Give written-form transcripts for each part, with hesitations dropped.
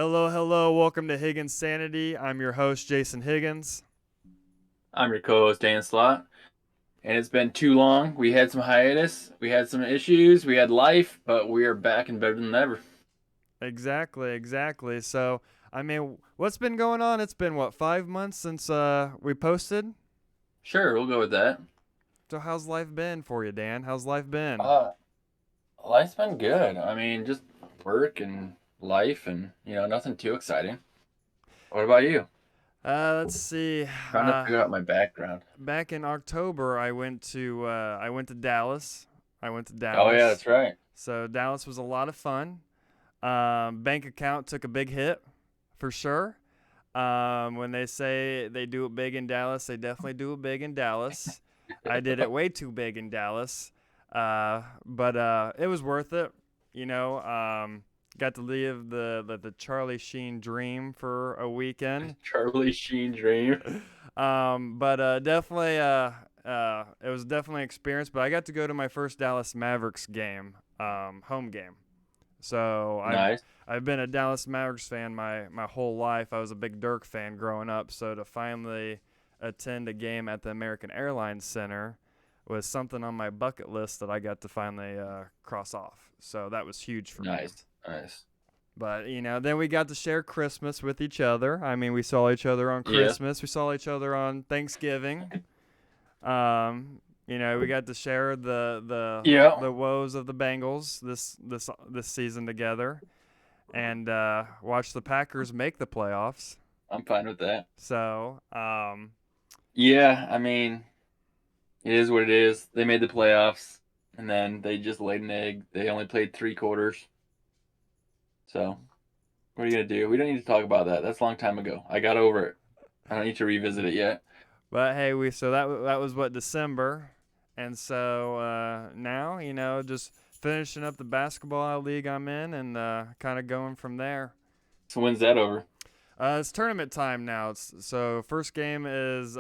Hello, hello. Welcome to Higginsanity. I'm your host, Jason Higgins. I'm your co-host Dan Slott, and it's been too long. We had some hiatus, we had some issues, we had life, but we are back and better than ever. Exactly, exactly. So, what's been going on? It's been, 5 months since we posted? Sure, we'll go with that. So, how's life been for you, Dan? How's life been? Uh, Life's been good. I mean, just work and life, and nothing too exciting. What about you? Let's see. Trying to figure out my background. Back in October, I went to Dallas. I went to Oh yeah, Dallas. that's right. So, Dallas was a lot of fun. Bank account took a big hit, for sure. When they say they do it big in Dallas, they definitely do it big in Dallas. I did it way too big in Dallas, but it was worth it. Got to live the Charlie Sheen dream for a weekend. Charlie Sheen dream. But definitely, it was definitely an experience. But I got to go to my first Dallas Mavericks game, home game. So Nice. I've been a Dallas Mavericks fan my whole life. I was a big Dirk fan growing up, so to finally attend a game at the American Airlines Center was something on my bucket list that I got to finally cross off. So that was huge for me. Nice. Nice. But then we got to share Christmas with each other. I mean, we saw each other on Yeah. Christmas. We saw each other on Thanksgiving. We got to share Yeah. the woes of the Bengals this season together, and watch the Packers make the playoffs. I'm fine with that. So, Yeah, I mean, it is what it is. They made the playoffs, and then they just laid an egg. They only played three quarters. So, what are you gonna do? We don't need to talk about that. That's a long time ago. I got over it. I don't need to revisit it yet. but hey, that was what December, and so now just finishing up the basketball league I'm in, and kind of going from there. So when's that over? It's tournament time now. So first game is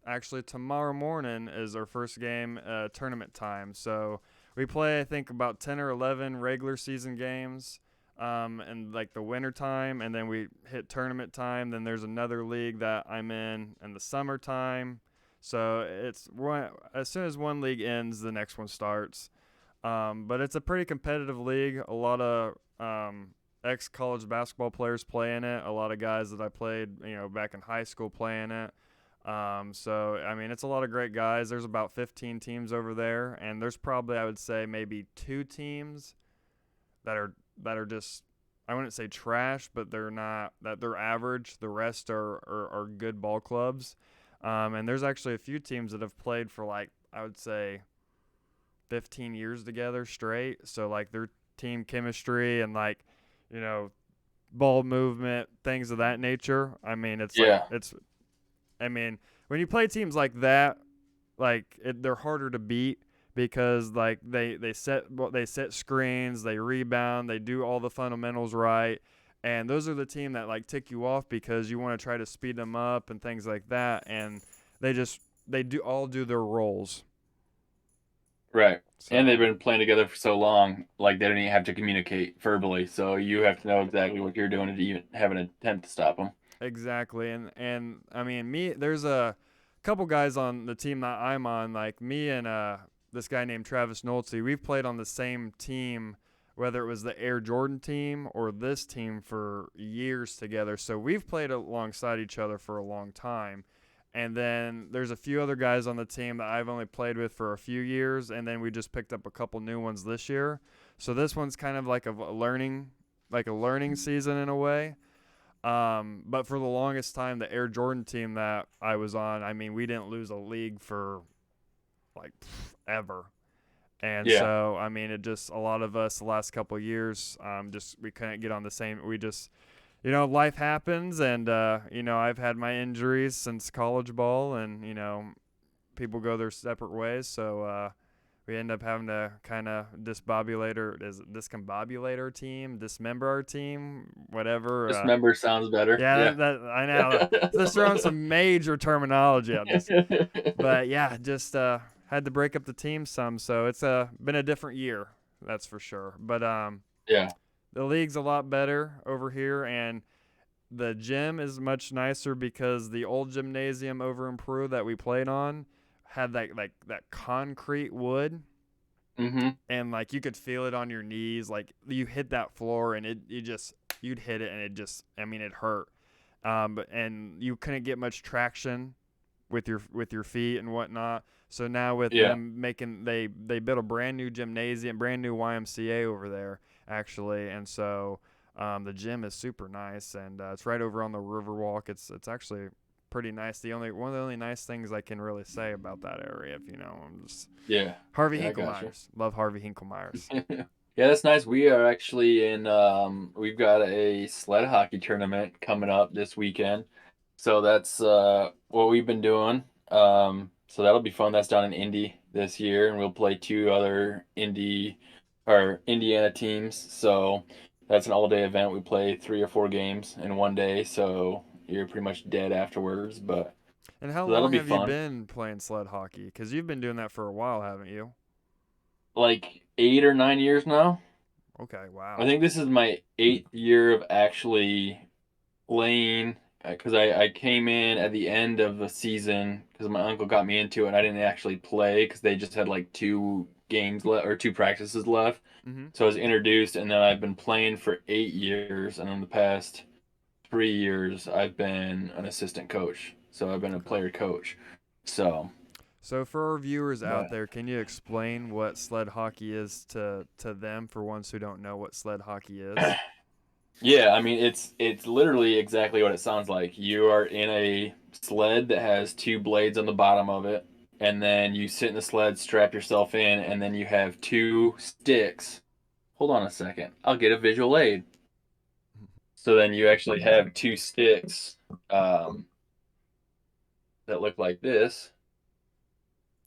actually tomorrow morning is our first game tournament time. So we play I think about 10 or 11 regular season games in like the winter time, and then we hit tournament time. Then there's another league that I'm in the summertime. So as soon as one league ends, the next one starts. But it's a pretty competitive league. A lot of ex college basketball players play in it. A lot of guys that I played, back in high school play in it. So I mean, it's a lot of great guys. There's about 15 teams over there, and there's probably I would say maybe two teams that are just I wouldn't say trash, but they're not that they're average. The rest are good ball clubs. And there's actually a few teams that have played for like I would say 15 years together straight. So like their team chemistry and like you know ball movement, things of that nature. I mean, Yeah. I mean, when you play teams like that, they're harder to beat because like they set screens, they rebound, they do all the fundamentals right, and those are the team that like tick you off because you want to try to speed them up and things like that, and they just they do their roles. Right. And they've So been playing together for so long, like they don't even have to communicate verbally. So you have to know exactly what you're doing to even have an attempt to stop them. exactly, and I mean there's a couple guys on the team that I'm on, like me and this guy named Travis Nolte. We've played on the same team, whether it was the Air Jordan team or this team for years together. So we've played alongside each other for a long time. And then there's a few other guys on the team that I've only played with for a few years, and then we just picked up a couple new ones this year. So this one's kind of like a learning season in a way. But for the longest time, the Air Jordan team that I was on, I mean, we didn't lose a league for like ever. And Yeah. so, I mean, it just a lot of us the last couple of years, just we couldn't get on the same. We just, life happens, and I've had my injuries since college ball, and people go their separate ways. So we end up having to kind of discombobulate our team, dismember our team, whatever. Dismember sounds better. Yeah, Yeah. that I know. Just throwing some major terminology on this, but yeah, just had to break up the team some. So it's been a different year, that's for sure. But Yeah. the league's a lot better over here, and the gym is much nicer because the old gymnasium over in Peru that we played on had that concrete wood, Mm-hmm. and like you could feel it on your knees. Like you hit that floor, and you'd hit it, and it just, I mean, it hurt. And you couldn't get much traction with your feet and whatnot. So now with Yeah. them making they built a brand new gymnasium, brand new YMCA over there actually, and so the gym is super nice, and it's right over on the Riverwalk. It's actually pretty nice. The only one of the only nice things I can really say about that area, if you know, I'm just Yeah. Harvey Yeah, I gotcha. Hinklemeyer's. Love Harvey Hinklemeyer's. Yeah, that's nice. We are actually in we've got a sled hockey tournament coming up this weekend. So that's what we've been doing. So that'll be fun. That's down in Indy this year, and we'll play two other Indiana teams. So that's an all-day event. We play 3 or 4 games in one day, so you're pretty much dead afterwards, but And how so that'll long be have you fun. been playing sled hockey? Because you've been doing that for a while, haven't you? Like 8 or 9 years now. Okay, I wow. think this is my 8th year of actually playing because I came in at the end of the season because my uncle got me into it and I didn't actually play because they just had like 2 games left or 2 practices left. Mhm. So I was introduced and then I've been playing for 8 years and in the past 3 years I've been an assistant coach. So I've been a Okay. player coach. So, So for our viewers out but there, can you explain what sled hockey is to them for ones who don't know what sled hockey is? yeah, I mean it's literally exactly what it sounds like. You are in a sled that has 2 blades on the bottom of it, and then you sit in the sled, strap yourself in, and then you have 2 sticks. Hold on a second. I'll get a visual aid. So then you actually have 2 sticks um, that look like this,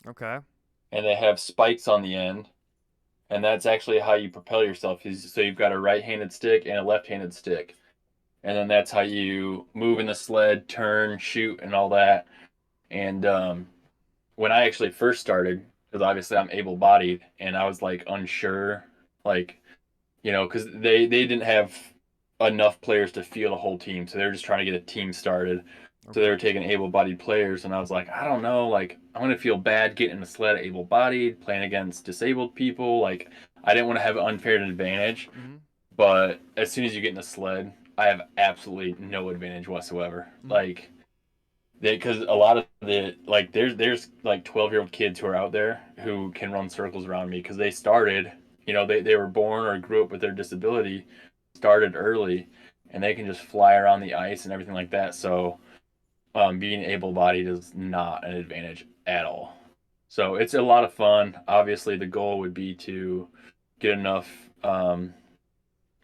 Okay. and they have spikes on the end, and that's actually how you propel yourself. So you've got a right-handed stick and a left-handed stick. And then that's how you move in the sled, turn, shoot, and all that. And when I actually first started, because obviously I'm able-bodied, and I was like unsure, like because they didn't have enough players to field a whole team, so they were just trying to get a team started. So they Okay. were taking able-bodied players, and I was like, I don't know, like I'm gonna feel bad getting in the sled able-bodied, playing against disabled people. Like I didn't want to have an unfair advantage. Mhm. But as soon as you get in the sled, I have absolutely no advantage whatsoever. Mhm. Like, because a lot of the like, there's like 12-year-old kids who are out there who can run circles around me because they started, they were born or grew up with their disability, started early, and they can just fly around the ice and everything like that. So, being able-bodied is not an advantage at all. So it's a lot of fun. Obviously, the goal would be to get enough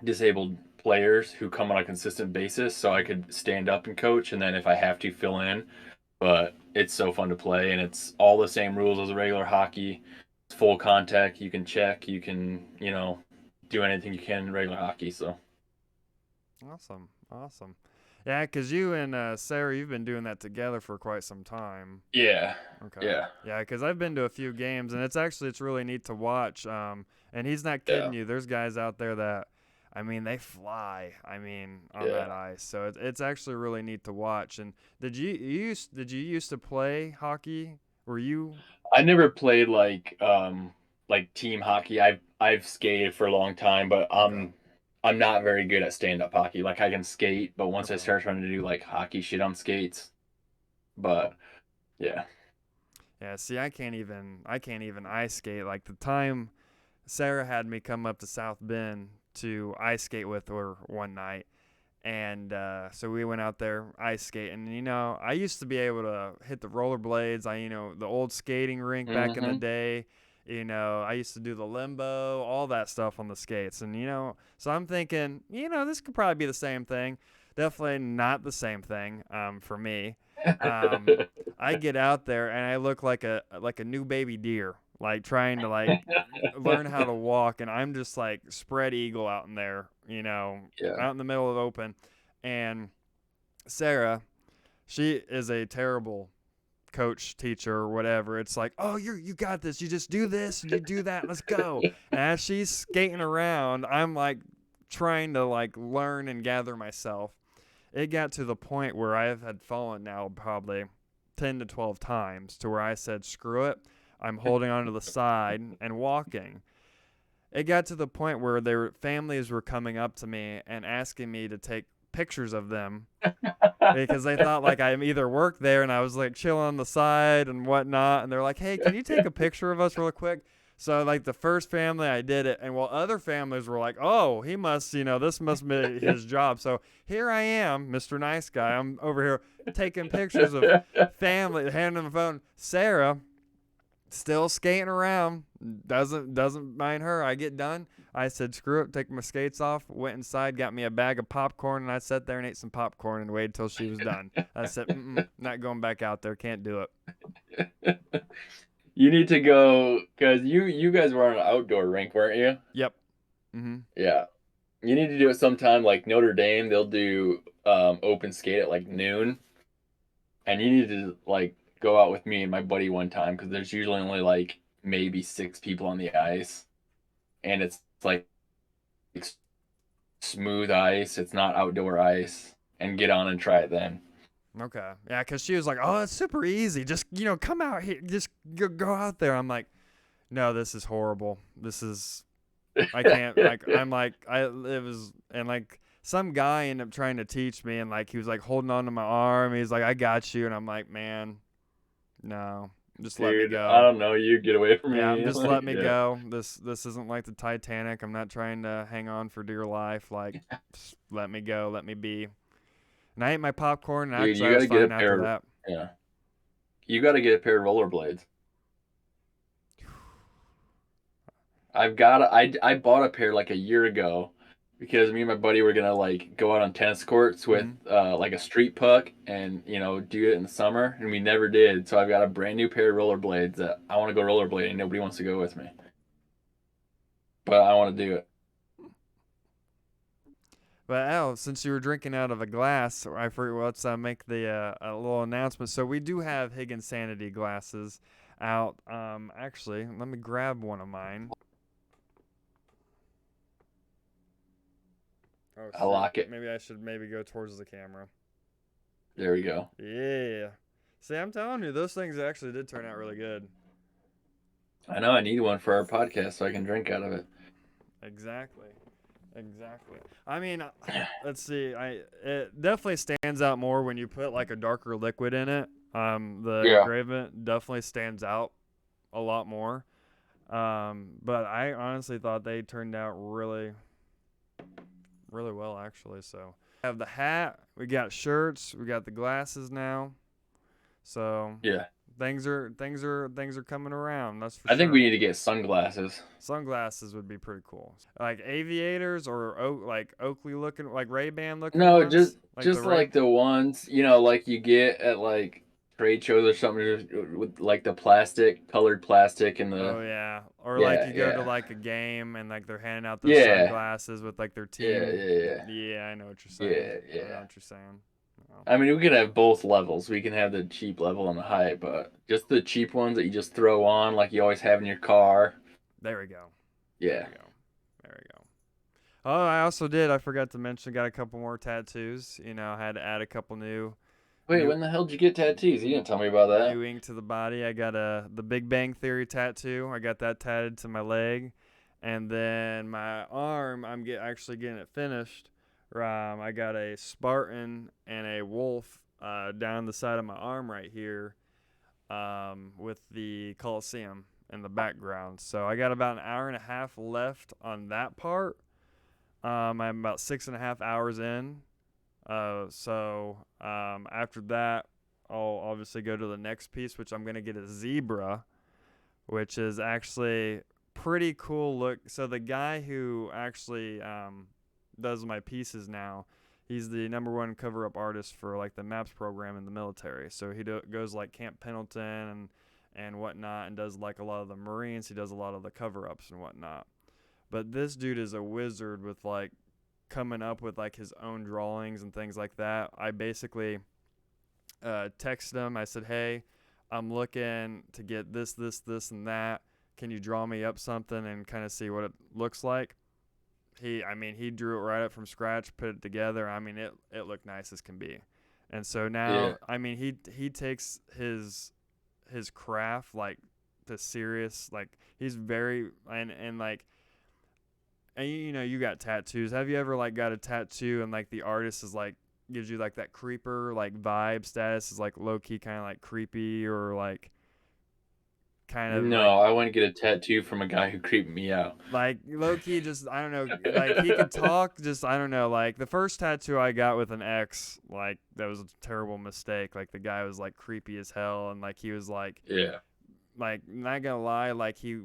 disabled players who come on a consistent basis so I Mhm. could stand up and coach and then if I have to fill in. But it's so fun to play and it's all the same rules as regular hockey. It's full contact, you can check, you can, do anything you can in regular hockey. So Awesome. Awesome. Yeah, because you and Sarah, you've been doing that together for quite some time. yeah. Okay. Yeah. Yeah, because I've been to a few games, and it's really neat to watch. And he's not Yeah. kidding you. There's guys out there that, I mean, they fly. I mean, on Yeah. that ice. So it's actually really neat to watch. And did you used to play hockey? Were you I never played like team hockey. I've skated for a long time, but okay? I'm not very good at stand-up hockey. Like I can skate, but once I Okay. start trying to do like hockey shit on skates, but yeah. Yeah. See, I can't even ice skate. Like the time Sarah had me come up to South Bend to ice skate with her one night. And so we went out there ice skating. And, I used to be able to hit the rollerblades. The old skating rink back in the Mm-hmm. day. I used to do the limbo, all that stuff on the skates. And, so I'm thinking, this could probably be the same thing. Definitely not the same thing for me. Um, I get out there and I look like a new baby deer, like trying to like learn how to walk, and I'm just like spread eagle out in there, Yeah. out in the middle of the open. And Sarah, she is a terrible coach, teacher, or whatever. It's like, oh, you got this. You just do this and you do that. Let's go. And as she's skating around, I'm like trying to like learn and gather myself. It got to the point where I had fallen now probably 10 to 12 times to where I said, screw it. I'm holding onto the side and walking. It got to the point where their families were coming up to me and asking me to take pictures of them because they thought like I either worked there and I was like chilling on the side and whatnot. And they're like, hey, can you take a picture of us real quick? So like the first family I did it, and while other families were like, oh, he must, this must be his job. So here I am, Mr. Nice Guy. I'm over here taking pictures of family, handing the phone. Sarah, still skating around, doesn't mind her. I get done. I said, screw it, take my skates off, went inside, got me a bag of popcorn, and I sat there and ate some popcorn and waited till she was done. I said, not going back out there, can't do it. You need to go, because you guys were on an outdoor rink, weren't you? Yep. Mm-hmm. Yeah. You need to do it sometime. Like Notre Dame, they'll do open skate at like noon. And you need to like go out with me and my buddy one time, because there's usually only like maybe 6 people on the ice. And it's like smooth ice. It's not outdoor ice. And get on and try it then. Okay. Yeah, because she was like, oh, it's super easy. Just, come out here. Just go out there. I'm like, no, this is horrible. This is, I can't, like, I'm like, it was, and like, some guy ended up trying to teach me, and like, he was like holding on to my arm. He's like, I got you. And I'm like, man, no, just let me Dude, go. I don't know. You get away from me. Yeah, just Like, let me yeah. go. This isn't like the Titanic. I'm not trying to hang on for dear life. Like, just let me go. Let me be. And I ate my popcorn, and Dude, actually you I got was to get a fine pair after of, that. yeah. You got to get a pair of rollerblades. I bought a pair like a year ago because me and my buddy were gonna like go out on tennis courts with like a street puck and do it in the summer, and we never did. So I've got a brand new pair of rollerblades that I want to go rollerblading. Nobody wants to go with me, but I want to do it. But Al, since you were drinking out of a glass, I forget. Let's make the a little announcement. So we do have Higginsanity glasses out. Actually, let me grab one of mine. Oh, I like it. Maybe I should go towards the camera. There we go. Yeah. See, I'm telling you, those things actually did turn out really good. I know I need one for our podcast so I can drink out of it. Exactly. I mean, let's see. It definitely stands out more when you put like a darker liquid in it. The engraving definitely stands out a lot more. But I honestly thought they turned out really, really well actually. So we have the hat, we got shirts, we got the glasses now. So yeah, things are coming around. That's for sure. I think we need to get sunglasses. Sunglasses would be pretty cool, like aviators or like Oakley looking, like Ray-Ban looking. No, ones. just like the ones like you get at like trade shows or something with like the colored plastic and the. Oh yeah, or like you go to like a game and like they're handing out those sunglasses with like their team. Yeah, I know what you're saying. Yeah. I know what you're saying. I mean, we can have both levels. We can have the cheap level and the high, but just the cheap ones that you just throw on like you always have in your car. There we go. Yeah. There we go. Oh, I also did. I forgot to mention. Got a couple more tattoos. I had to add a couple new. Wait, when the hell did you get tattoos? You didn't tell me about that. New ink to the body. I got the Big Bang Theory tattoo. I got that tatted to my leg, and then my arm. I'm actually getting it finished. I got a Spartan and a wolf down the side of my arm right here, with the Coliseum in the background. So I got about an hour and a half left on that part. I'm about 6.5 hours in. So after that, I'll obviously go to the next piece, which I'm going to get a zebra, which is actually pretty cool look. So the guy who actually does my pieces now, he's the #1 cover-up artist for like the MAPS program in the military. So he goes like Camp Pendleton and whatnot, and does like a lot of the Marines. He does a lot of the cover-ups and whatnot. But this dude is a wizard with like coming up with like his own drawings and things like that. I basically texted him. I said, hey, I'm looking to get this, and that. Can you draw me up something and kind of see what it looks like? he drew it right up from scratch, put it together. I mean, it looked nice as can be. And so Yeah. now, I mean, he takes his craft like to serious. Like he's very and like and you got tattoos. Have you ever like got a tattoo and like the artist is like gives you like that creeper like vibe status is like low key kind of like creepy or like kind of like No, I wouldn't get a tattoo from a guy who creeped me out. low key just I don't know like he could talk just I don't know like the first tattoo I got with an ex like that was a terrible mistake like the guy was like creepy as hell and like he was Yeah. like not gonna lie like he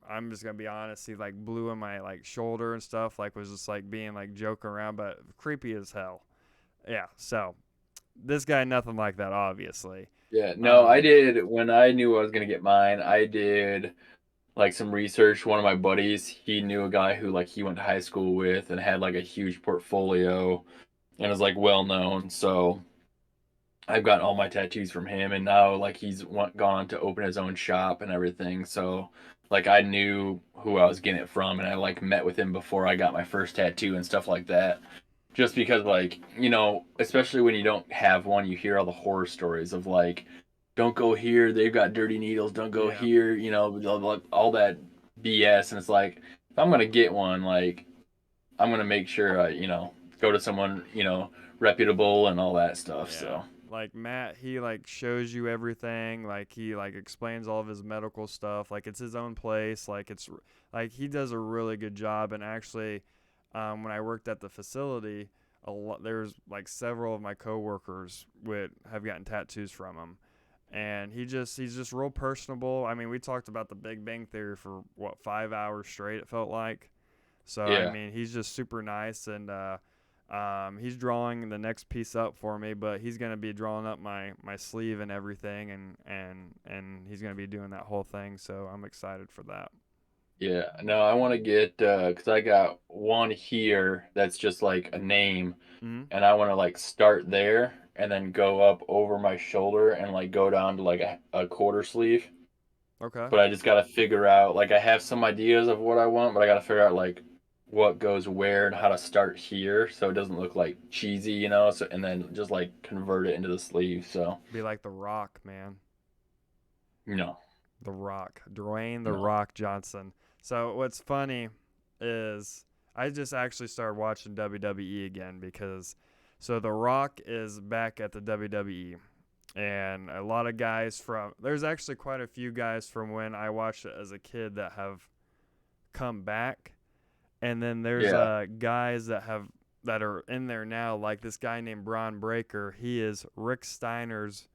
I'm just gonna be honest he like blew in my like shoulder and stuff like was just like being like joking around but creepy as hell yeah so this guy nothing like that obviously Yeah. No, I um did when I knew I was gonna get mine, I did like some research. One of my buddies, he knew a guy who like he went to high school with and had like a huge portfolio and was like well known. So I've gotten all my tattoos from him, and now like gone on to open his own shop and everything. So like I knew who I was getting it from, and I like met with him before I got my first tattoo and stuff like that. Just because like especially when you don't have one, you hear all the horror stories of like, don't go here, they've got dirty needles. Don't go yeah here, all that BS. And it's like if I'm gonna get one, like I'm gonna make sure I go to someone reputable and all that stuff. Yeah. So. Like Matt, he like shows you everything. Like he like explains all of his medical stuff. Like it's his own place. Like it's like he does a really good job. And actually, when I worked at the facility, there's like several of my coworkers would have gotten tattoos from him. And he's just real personable. I mean, we talked about the Big Bang Theory for what 5 hours straight. It felt like. So I Yeah. mean, he's just super nice, and he's drawing the next piece up for me, but he's gonna be drawing up my sleeve and everything, and he's gonna be doing that whole thing. So I'm excited for that. Yeah. No, I want to get because I got one here that's just like a name, Hmm. and I want to like start there and then go up over my shoulder and like go down to like a quarter sleeve. Okay. But I just gotta figure out like I have some ideas of what I want, but I gotta figure out like what goes where and how to start here so it doesn't look like cheesy, So and then just like convert it into the sleeve. So Be like The Rock, man. no, The Rock, Dwayne The no, Rock Johnson. So what's funny is I just actually started watching WWE again because so The Rock is back at the WWE. And a lot of guys from there's actually quite a few guys from when I watched it as a kid that have come back, and then there's yeah, guys that are in there now, like this guy named Braun Breaker. He is Rick Steiner's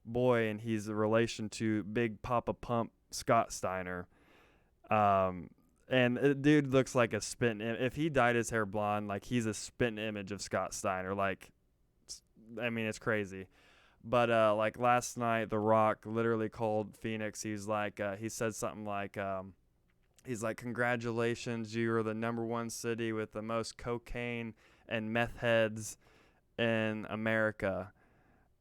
boy, and he's a relation to Big Papa Pump Scott Steiner. Um, and the dude looks like a spitting. If he dyed his hair blonde, like he's a spitting image of Scott Steiner. Like, I mean, it's crazy. But like last night, The Rock literally called Phoenix. He said something like, he's like, "Congratulations, you are the number one city with the most cocaine and meth heads in America."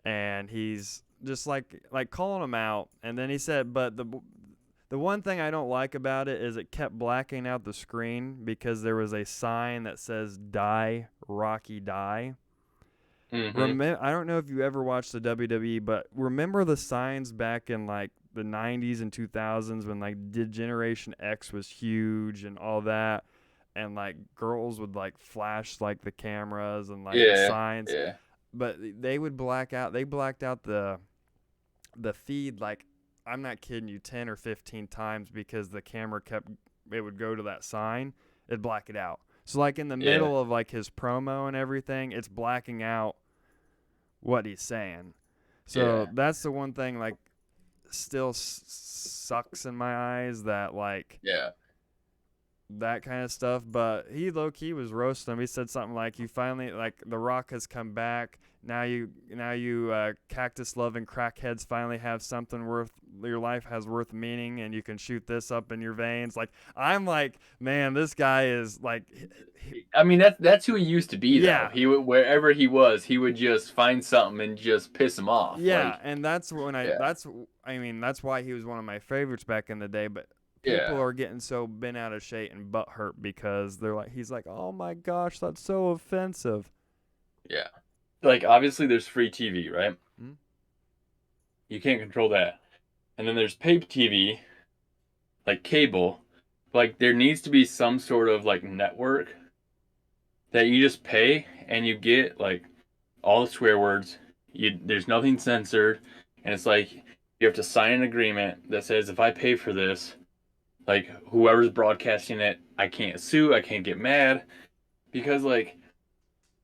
And he's just like calling him out. And then he said, "But the one thing I don't like about it is it kept blacking out the screen because there was a sign that says 'Die Rocky Die.'" mm-hmm, I don't know if you ever watched the WWE, but remember the signs back in like the 90s and 2000s when like Generation X was huge and all that, and like girls would like flash like the cameras and like the yeah, signs, yeah, but they blacked out the feed like I'm not kidding you 10 or 15 times because the camera kept it would go to that sign, it'd black it out. So like in the yeah, middle of like his promo and everything, it's blacking out what he's saying. So yeah, that's the one thing like still sucks in my eyes that like yeah, that kind of stuff. But he low key was roasting him. He said something like, "You finally like The Rock has come back. Now you cactus loving crackheads finally have something worth your life has worth meaning, and you can shoot this up in your veins." Like I'm like, man, this guy is like, I mean that's who he used to be though. yeah, He would wherever he was, he would just find something and just piss him off. yeah, Like and that's when yeah, I mean that's why he was one of my favorites back in the day. But people Yeah. are getting so bent out of shape and butt hurt because he's like, oh my gosh, that's so offensive. Yeah. Like obviously there's free TV, right? Hmm? You can't control that. And then there's pay TV, like cable. Like there needs to be some sort of like network that you just pay and you get like all the swear words. There's nothing censored, and it's like you have to sign an agreement that says if I pay for this, like whoever's broadcasting it, I can't sue, I can't get mad because like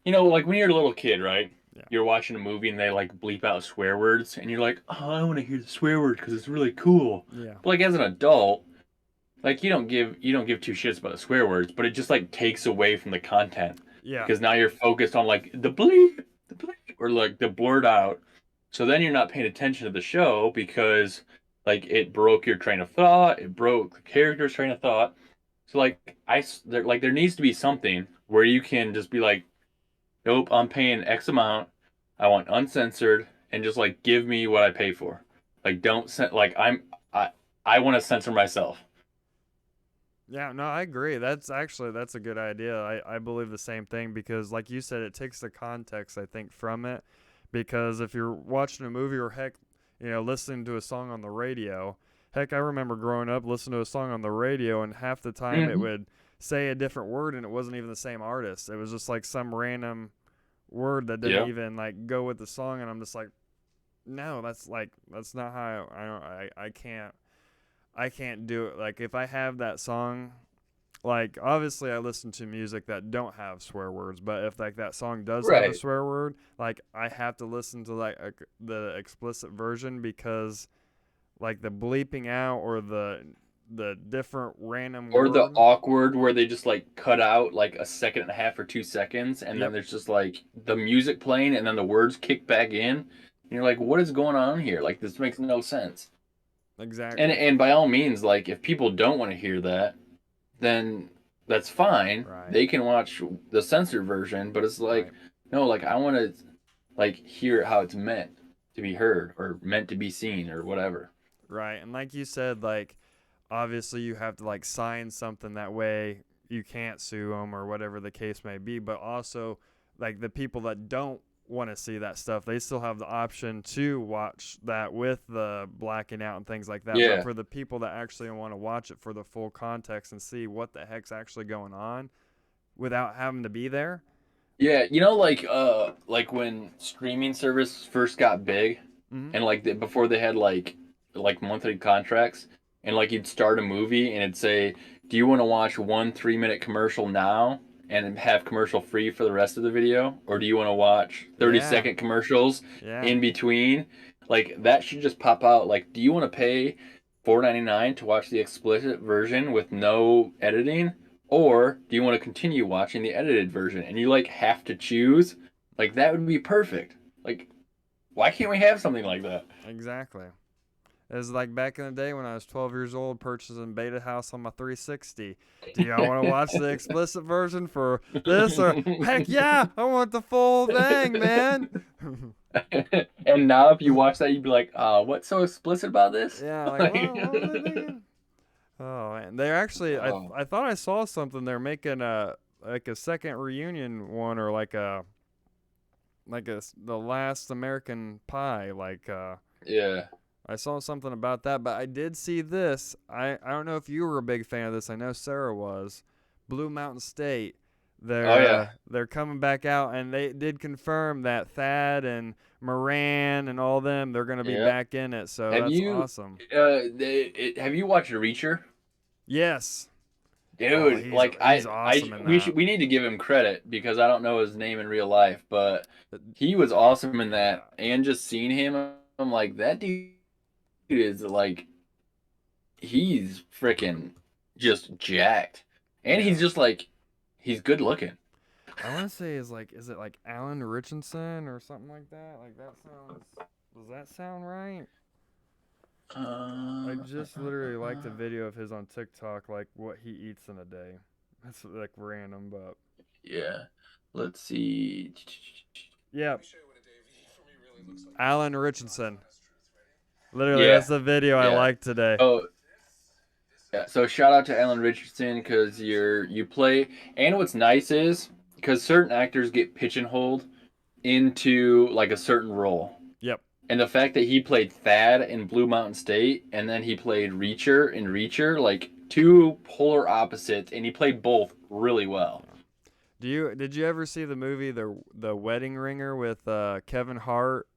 like when you're a little kid, right? Yeah. You're watching a movie and they like bleep out swear words, and you're like, oh, I want to hear the swear word because it's really cool. Yeah. But like as an adult, like you don't give two shits about the swear words, but it just like takes away from the content Yeah. because now you're focused on like the bleep, or like the blurred out. So then you're not paying attention to the show because like it broke your train of thought, it broke the character's train of thought. So there needs to be something where you can just be like, nope, I'm paying X amount. I want uncensored and just like give me what I pay for. Like don't like I I want to censor myself. Yeah, no, I agree. That's a good idea. I believe the same thing because like you said, it takes the context I think from it. Because if you're watching a movie or heck, listening to a song on the radio, heck, I remember growing up listening to a song on the radio and half the time it Mm-hmm. would say a different word and it wasn't even the same artist. It was just like some random word that didn't Yeah. even like go with the song and I'm just like, no, that's not how I can't do it. Like if I have that song, like obviously I listen to music that don't have swear words, but if like that song does have a Right. swear word, like I have to listen to like the explicit version because like the bleeping out or the different random Or the word. awkward where they just like cut out like a second and a half or 2 seconds, and then Yep, there's just like the music playing, and then the words kick back in. And you're like, what is going on here? Like this makes no sense. And exactly. and by all means, like if people don't want to hear that, then that's fine. Right. They can watch the censored version, but it's like, Right. no, like I want to like hear it how it's meant to be heard or meant to be seen or whatever. Right. And like you said, like obviously you have to like sign something that way you can't sue them or whatever the case may be, but also like the people that don't want to see that stuff, they still have the option to watch that with the blacking out and things like that. But Yeah. for the people that actually want to watch it for the full context and see what the heck's actually going on without having to be there. Yeah, like when streaming service first got big, Mm-hmm. and like before they had like monthly contracts, and like you'd start a movie and it'd say, "Do you want to watch one 3 minute commercial now and have commercial free for the rest of the video, or do you want to watch 30 Yeah. second commercials Yeah. in between?" Like that should just pop out. Like, do you want to pay $4.99 to watch the explicit version with no editing? Or do you want to continue watching the edited version? And you like have to choose. Like that would be perfect. Like why can't we have something like that? Exactly. It was like back in the day when I was 12 years old purchasing Beta House on my 360. Do y'all want to watch the explicit version for this? Or heck yeah, I want the full thing, man. And now if you watch that, you'd be like, what's so explicit about this? Yeah, like what was I thinking? Oh man, they're actually Oh, I thought I saw something. They're making a like a second reunion one or the last American Pie yeah. I saw something about that, but I did see this. I don't know if you were a big fan of this. I know Sarah was. Blue Mountain State. Oh yeah. They're coming back out, and they did confirm that Thad and Moran and all them they're gonna be Yep. back in it. So Have that's you awesome. have you watched Reacher? Yes. Oh, Dude, he's like he's awesome in that. we need to give him credit because I don't know his name in real life, but But, he was awesome in yeah. that. And just seeing him, I'm like that dude is like he's freaking just jacked. And Yeah. he's just like he's good looking. I want to say is it like Alan Richardson or something like that? Like that sounds. Does that sound right? I Uh, just literally liked a video of his on TikTok, like what he eats in a day. That's like random, but yeah. Let's see. yeah, Alan Richardson. Literally, Yeah. that's the video I Yeah. liked today. Oh, Yeah, so shout out to Alan Richardson because you play, and what's nice is because certain actors get pigeonholed into like a certain role, Yep. and the fact that he played Thad in Blue Mountain State, and then he played Reacher in Reacher, like two polar opposites, and he played both really well. Did you ever see the movie The Wedding Ringer with Kevin Hart?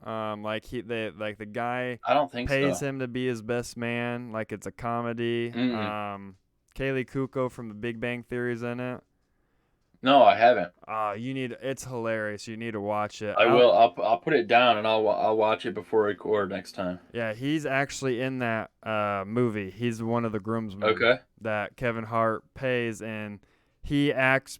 Like the guy I don't think pays so. him to be his best man. Like it's a comedy. Mm-mm. Kaylee Kuko from The Big Bang Theory's in it. No, I haven't. It's hilarious. You need to watch it. I will. I'll put it down and I'll watch it before I record next time. Yeah, he's actually in that movie. He's one of the groomsmen Okay. that Kevin Hart pays, and he acts.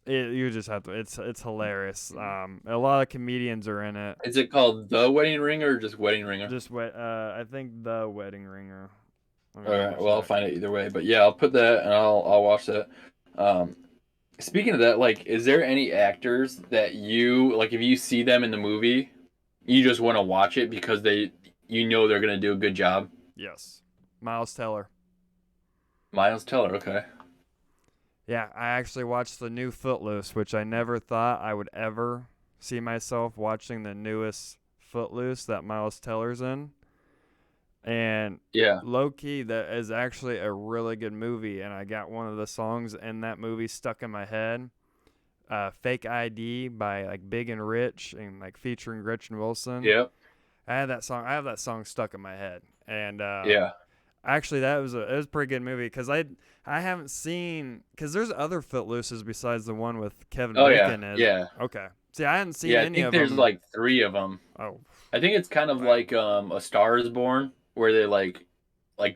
You just have to. It's hilarious. A lot of comedians are in it. Is it called The Wedding Ring or just Wedding Ringer? Just wet. I think The Wedding Ringer. Let me All double right. Well, I'll check. find it either way. But yeah, I'll put that and I'll watch that. Um, Speaking of that, like, is there any actors that you like if you see them in the movie, you just want to watch it because you know they're gonna do a good job? Yes, Miles Teller. Miles Teller. Okay. Yeah, I actually watched the new Footloose, which I never thought I would ever see myself watching the newest Footloose that Miles Teller's in. And Yeah. low key, that is actually a really good movie. And I got one of the songs in that movie stuck in my head. Fake ID by like Big and Rich and like featuring Gretchen Wilson. Yep. I have that song stuck in my head. And Yeah. actually, it was a pretty good movie because I haven't seen because there's other Footlooses besides the one with Kevin Oh yeah. Bacon. Is Yeah. okay. See, I hadn't seen Yeah. I any think of there's them. like three of them. Oh, I think it's kind of wow. like A Star Is Born, where they like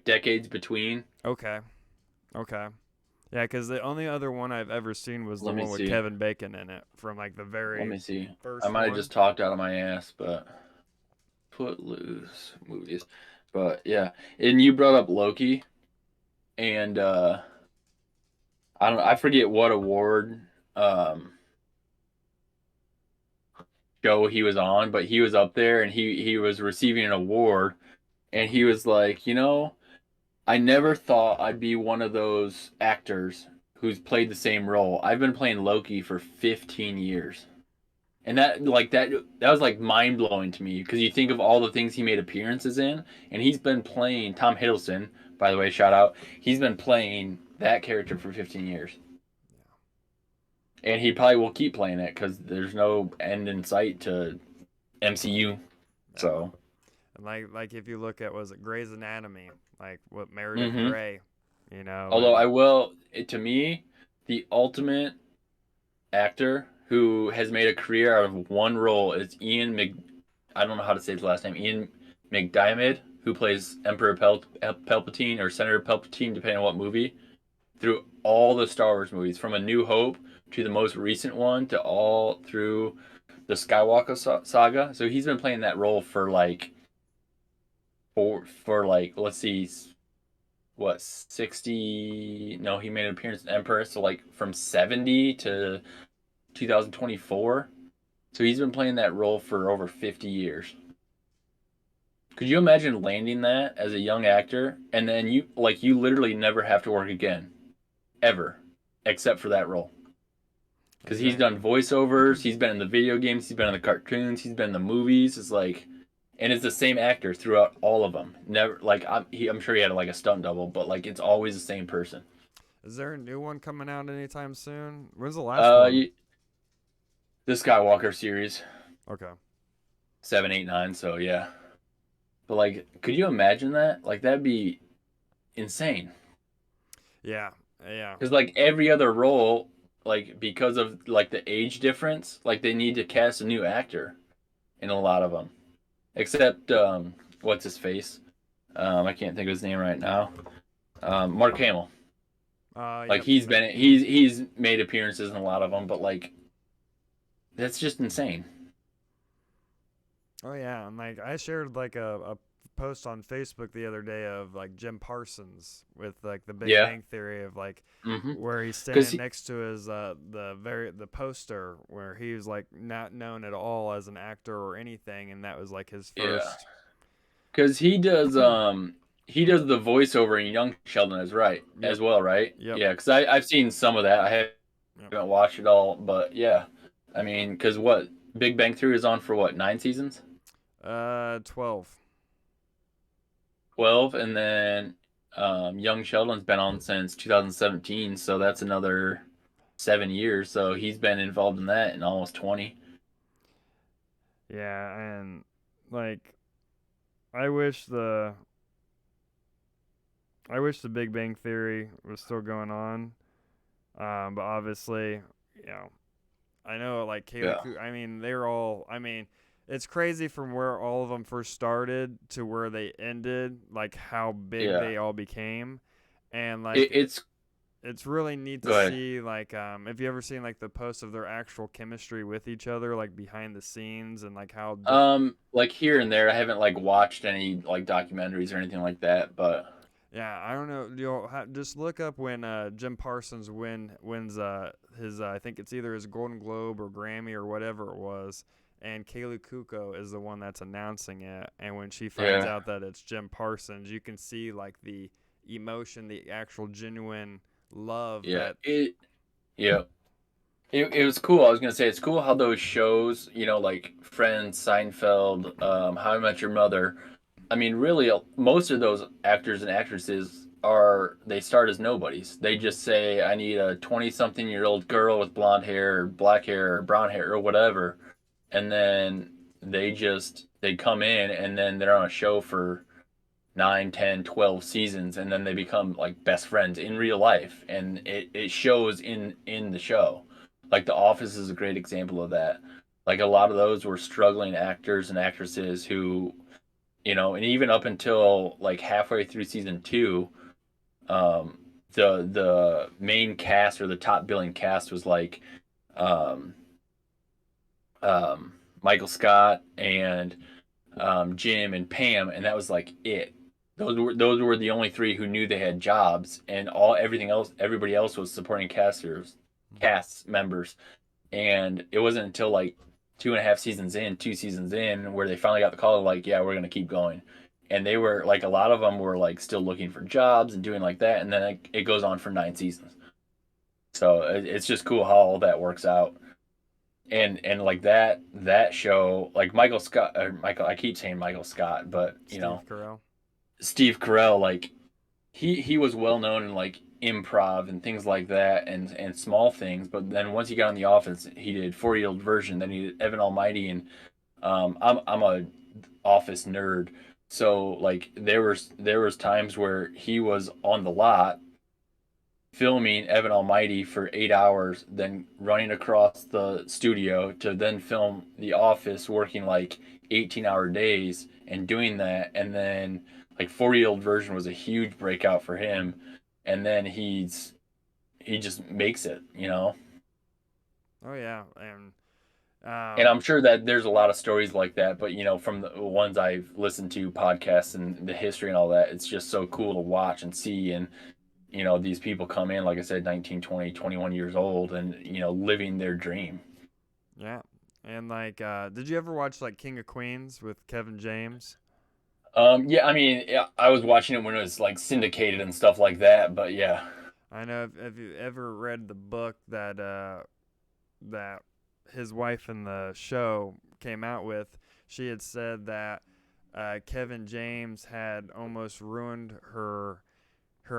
decades between. Okay. Okay. Yeah, because the only other one I've ever seen was the Let me one with see. Kevin Bacon in it from like the Let very me see. I first might have one. just talked out of my ass, but Footloose movies. But yeah, and you brought up Loki, and I don't. I forget what award um, show he was on, but he was up there and he was receiving an award, and he was like, I never thought I'd be one of those actors who's played the same role. I've been playing Loki for 15 years. And that was like mind blowing to me because you think of all the things he made appearances in, and he's been playing Tom Hiddleston, by the way, shout out. He's been playing that character for 15 years, and he probably will keep playing it because there's no end in sight to MCU. Yeah. So, And like if you look at was it Grey's Anatomy, like what Meredith hmm Grey, you know, although and I will, to me, the ultimate actor who has made a career out of one role is I don't know how to say his last name. Ian McDiarmid, who plays Emperor Palpatine or Senator Palpatine, depending on what movie. Through all the Star Wars movies, from A New Hope to the most recent one to all through the Skywalker saga. So he's been playing that role for like for like let's see, what 60? No, he made an appearance in Emperor, so like from 70 to 2024. So he's been playing that role for over 50 years. Could you imagine landing that as a young actor and then you literally never have to work again ever except for that role? Cuz he's done exactly. voiceovers, he's been in the video games, he's been in the cartoons, he's been in the movies. It's like and it's the same actor throughout all of them. Never like I'm sure he had like a stunt double, but like it's always the same person. Is there a new one coming out anytime soon? When's the last Uh one? the Skywalker series Okay. 7, 8, 9. So yeah. But like, could you imagine that? Like, that'd be insane. Yeah. Yeah. Because like every other role, like because of like the age difference, like they need to cast a new actor in a lot of them. Except what's his face? I can't think of his name right now. Mark Hamill. Like Yep. he's made appearances in a lot of them, but like that's just insane. Oh yeah, and like I shared like a post on Facebook the other day of like Jim Parsons with like the Big Yeah. Bang Theory of like Mm-hmm. where he's Because standing next to his the poster where he was like not known at all as an actor or anything, and that was like his yeah, first. because he does he does the voiceover in Young Sheldon Yep. as well, right? Yep. Yeah, because I've seen some of that. I Yep. haven't watched it all, but yeah, I mean, because what Big Bang Theory is on for what 9 seasons, 12. 12, and then Young Sheldon's been on since 2017, so that's another 7 years. So he's been involved in that in almost 20. Yeah, and like I wish the I wish the Big Bang Theory was still going on. But obviously, you know, I know like Yeah, I mean, they're all. I mean, it's crazy from where all of them first started to where they ended. Like how big yeah. they all became, and like It's it's really neat to go ahead. see. Like, have you ever seen like the posts of their actual chemistry with each other, like behind the scenes, and like how Like here and there, I haven't like watched any like documentaries or anything like that, but Yeah, I don't know. Just look up when Jim Parsons wins his I think it's either his Golden Globe or Grammy or whatever it was, and Kaylee Kuko is the one that's announcing it. And when she finds yeah, out that it's Jim Parsons, you can see like the emotion, the actual genuine love yeah, that. yeah. It was cool. I was gonna say it's cool how those shows, like Friends, Seinfeld, How I Met Your Mother. I mean, really, most of those actors and actresses they start as nobodies. They just say, "I need a 20-something-year-old girl with blonde hair, or black hair, or brown hair, or whatever," and then they come in, and then they're on a show for 9, 10, 12 seasons, and then they become like best friends in real life, and it shows in the show. Like The Office is a great example of that. Like a lot of those were struggling actors and actresses who, and even up until like halfway through season 2, um the main cast or the top billing cast was like um Michael Scott and Jim and Pam, and that was like it. Those were the only three who knew they had jobs, and everybody else was supporting cast members. And it wasn't until like 2 seasons in, where they finally got the call of like, yeah, we're gonna keep going. And they were like, a lot of them were like still looking for jobs and doing like that, and then it goes on for 9 seasons. So it's just cool how all that works out. And like that show, like Michael Scott, or Michael, I keep saying Michael Scott, but Steve Carell. Steve Carell, like he was well known in like improv and things like that, and small things. But then once he got in the office, he did 4-year-old version. Then he did Evan Almighty, and I'm a office nerd, so like there was times where he was on the lot filming Evan Almighty for 8 hours, then running across the studio to then film The Office, working like 18-hour days and doing that. And then, like, 4-year-old version was a huge breakout for him. And then he just makes it. Oh yeah, and And I'm sure that there's a lot of stories like that, but from the ones I've listened to, podcasts and the history and all that, it's just so cool to watch and see. And these people come in, like I said, 19, 20, 21 years old, and living their dream. yeah, and like, did you ever watch like King of Queens with Kevin James? Yeah, I mean, yeah, I was watching it when it was like syndicated and stuff like that, but yeah. I know. Have you ever read the book that his wife in the show came out with? She had said that Kevin James had almost ruined her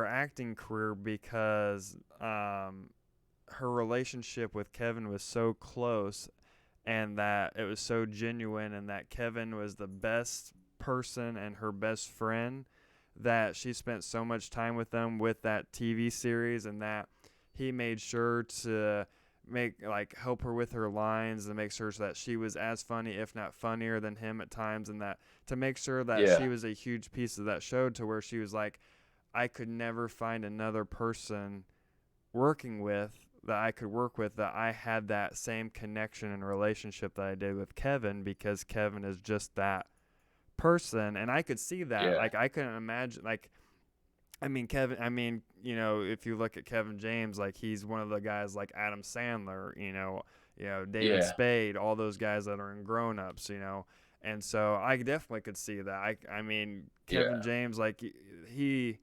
acting career because her relationship with Kevin was so close and that it was so genuine and that Kevin was the best person and her best friend that she spent so much time with them with that TV series and that he made sure to make like help her with her lines and make sure that she was as funny if not funnier than him at times and that to make sure that Yeah. she was a huge piece of that show to where she was like I could never find another person working with that I could work with that I had that same connection and relationship that I did with Kevin because Kevin is just that person and I could see that Yeah. like I couldn't imagine like I mean Kevin I mean if you look at Kevin James like he's one of the guys like Adam Sandler David Yeah. Spade all those guys that are in Grown Ups And so I definitely could see that. I mean, Kevin Yeah. James, like he,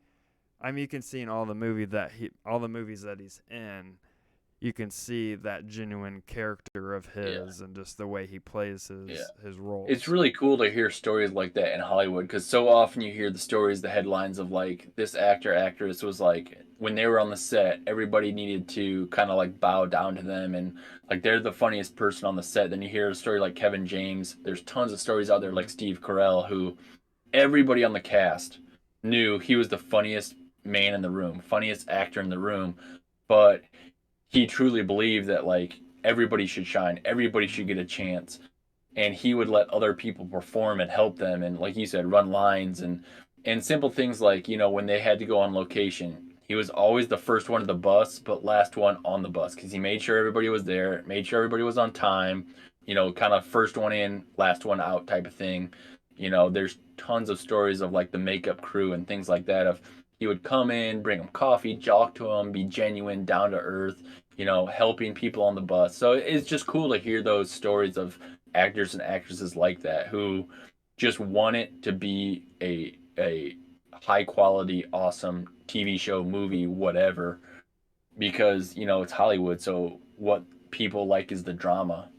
I mean, you can see in all the movies that he's in, you can see that genuine character of Yeah. his and just the way he plays Yeah. his It's roles. really cool to hear stories like that in Hollywood because so often you hear the stories, the headlines of like this actor, actress was like when they were on the set, everybody needed to kind of like bow down to them and like they're the funniest person on the set. Then you hear a story like Kevin James. There's tons of stories out there Mm-hmm. like Steve Carell, who everybody on the cast knew he was the funniest man in the room, funniest actor in the room, but he truly believed that like everybody should shine, everybody should Mm-hmm. get a chance, and he would let other people perform and help them and like you said run lines and simple things like when they had to go on location he was always the first one to the bus but last one on the bus because he made sure everybody was there, made sure everybody was on time, kind of first one in last one out type of thing. There's tons of stories of like the makeup crew and things like that of he would come in, bring them coffee, talk to them, be genuine, down to earth, helping people on the bus. So it's just cool to hear those stories of actors and actresses like that who just want it to be a high quality, awesome TV show, movie, whatever, because it's Hollywood. So what people like is the drama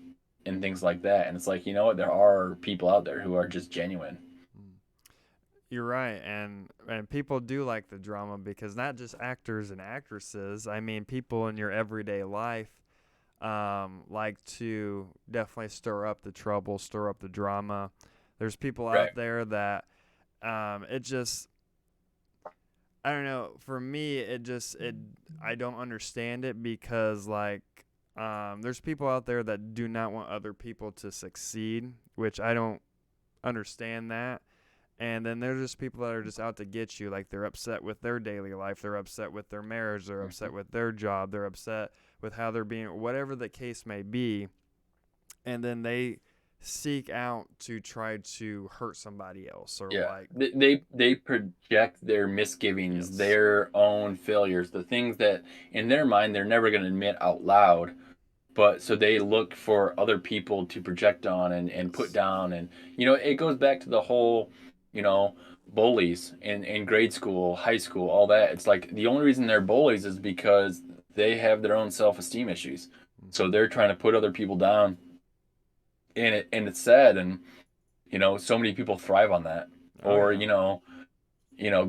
and things like that. And it's like what, there are people out there who are just genuine. You're right, and people do like the drama because not just actors and actresses. I mean, people in your everyday life like to definitely stir up the trouble, stir up the drama. There's people Right. out there that it just I don't know. For me, it I don't understand it because like there's people out there that do not want other people to succeed, which I don't understand that. And then there's just people that are just out to get you. Like they're upset with their daily life. They're upset with their marriage. They're upset with their job. They're upset with how they're being, whatever the case may be. And then they seek out to try to hurt somebody else or Yeah, like, they project their misgivings, yes, their own failures, the things that in their mind they're never going to admit out loud. But so they look for other people to project on and put yes, down, and it goes back to the whole, you know, bullies in grade school, high school, all that. It's like the only reason they're bullies is because they have their own self-esteem issues. So mm-hmm. they're trying to put other people down, and it's sad, and so many people thrive on that. Oh, Or, yeah.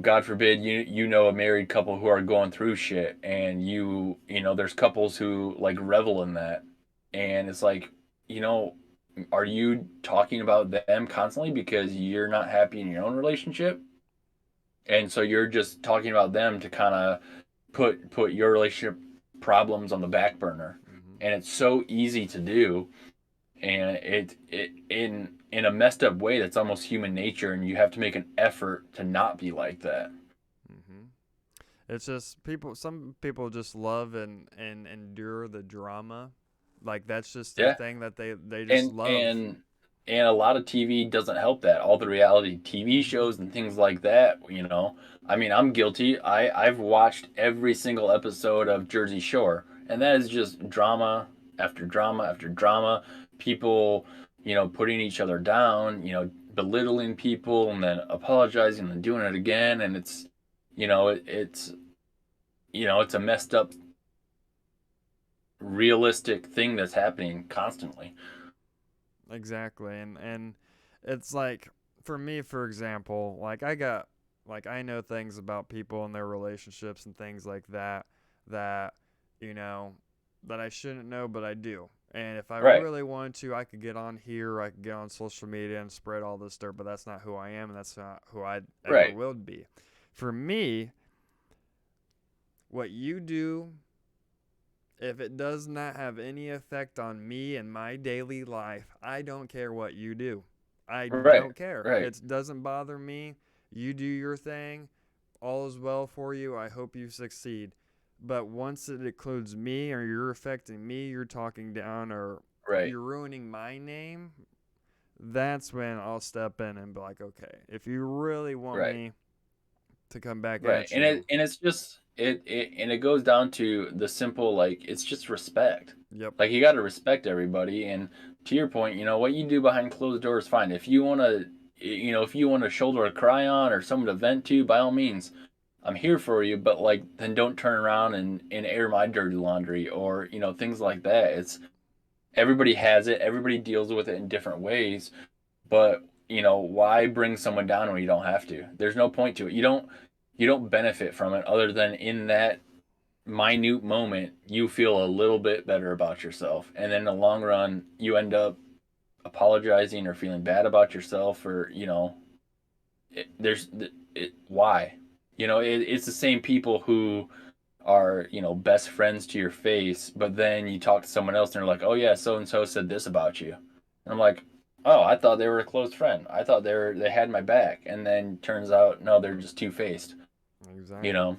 God forbid you know a married couple who are going through shit and there's couples who like revel in that. And it's like, you know, are you talking about them constantly because you're not happy in your own relationship? And so you're just talking about them to kind of put your relationship problems on the back burner. Mm-hmm. And it's so easy to do, and it in a messed up way that's almost human nature, and you have to make an effort to not be like that. Mm-hmm. It's just people. Some people just love and endure the drama. Like that's just their Yeah. thing that they just and love. and and a lot of TV doesn't help that. All the reality TV shows and things like that, I mean, I'm guilty. I've watched every single episode of Jersey Shore, and that is just drama after drama after drama. People, putting each other down, belittling people and then apologizing and doing it again, and it's it's it's a messed up realistic thing that's happening constantly. Exactly, and it's like for me, for example, like I know things about people and their relationships and things like that that you know that I shouldn't know, but I do. And if I Right. really wanted to, I could get on here, I could get on social media and spread all this dirt, but that's not who I am, and that's not who I ever Right. will be. For me, what you do, if it does not have any effect on me and my daily life, I don't care what you do. I Right. don't care. Right. It doesn't bother me. You do your thing. All is well for you. I hope you succeed. But once it includes me or you're affecting me, you're talking down or Right. you're ruining my name, that's when I'll step in and be like, okay, if you really want Right. me to come back Right. at And you, it's just it goes down to the simple, like, it's just respect. yep. Like, you got to respect everybody, and to your point, what you do behind closed doors, fine. If you want to, if you want a shoulder to cry on or someone to vent to, by all means, I'm here for you. But like, then don't turn around and air my dirty laundry or things like that. It's everybody has it. Everybody deals with it in different ways. But why bring someone down when you don't have to? There's no point to it. You don't benefit from it other than in that minute moment you feel a little bit better about yourself, and then in the long run you end up apologizing or feeling bad about yourself, or there's why it's the same people who are best friends to your face, but then you talk to someone else and they're like, oh yeah, so and so said this about you, and I'm like, oh, I thought they were a close friend, I thought they had my back, and then turns out no, they're just two-faced. you Exactly. know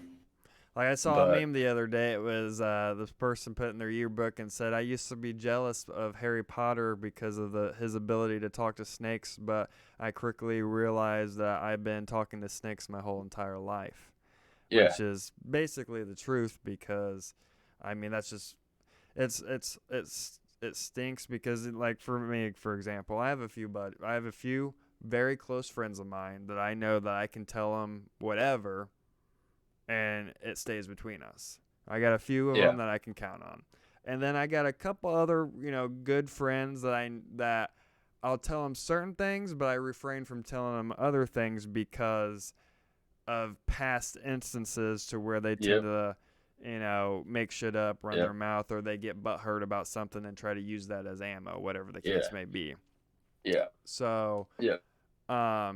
Like I saw a but meme the other day. It was this person put in their yearbook and said, "I used to be jealous of Harry Potter because of his ability to talk to snakes, but I quickly realized that I've been talking to snakes my whole entire life," yeah, which is basically the truth. Because, I mean, that's just it stinks because like for me, for example, I have a few very close friends of mine that I know that I can tell them whatever and it stays between us. I got a few of yeah, them that I can count on, and then I got a couple other good friends that I'll tell them certain things, but I refrain from telling them other things because of past instances to where they tend yep, to make shit up, run their yep, mouth, or they get butthurt about something and try to use that as ammo, whatever the yeah, case may be. yeah, So yeah.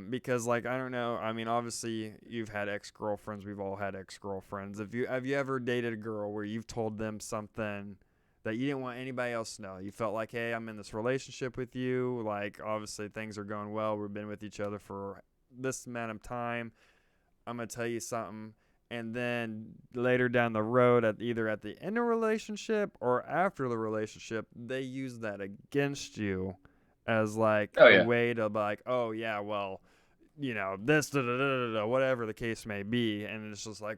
because like I don't know, I mean obviously you've had ex-girlfriends, we've all had ex-girlfriends. Have you ever dated a girl where you've told them something that you didn't want anybody else to know? You felt like, hey, I'm in this relationship with you, like obviously things are going well, we've been with each other for this amount of time, I'm gonna tell you something, and then later down the road, either at the end of a relationship or after the relationship, they use that against you as like Oh a yeah, way to like, oh yeah, well, this da, da, da, da, da, whatever the case may be, and it's just like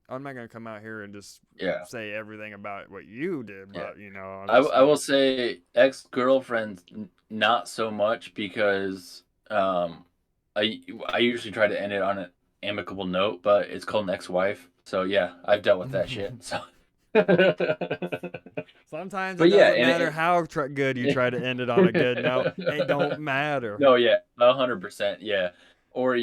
I'm not gonna come out here and just yeah. say everything about what you did, Yeah. but I'm I just I like, will say ex girlfriends not so much because I usually try to end it on an amicable note, but it's called an ex wife. So yeah, I've dealt with that shit. So, but sometimes it yeah, doesn't matter how good you try to end it on a good note, it don't matter. no, yeah, 100%, yeah. Or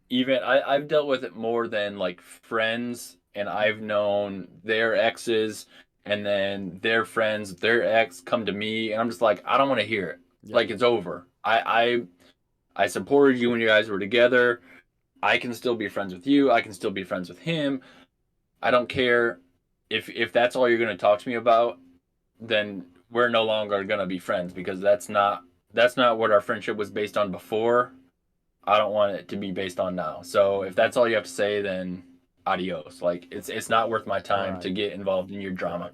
even I've dealt with it more than like friends, and I've known their exes, and then their friends, their ex come to me, and I'm just like, I don't want to hear it. Yep. Like it's over. I supported you when you guys were together. I can still be friends with you. I can still be friends with him. I don't care if that's all you're going to talk to me about. Then we're no longer going to be friends because that's not what our friendship was based on before. I don't want it to be based on now. So if Hmm. that's all you have to say, then adios. Like it's not worth my time to Right. get involved in your drama. Right.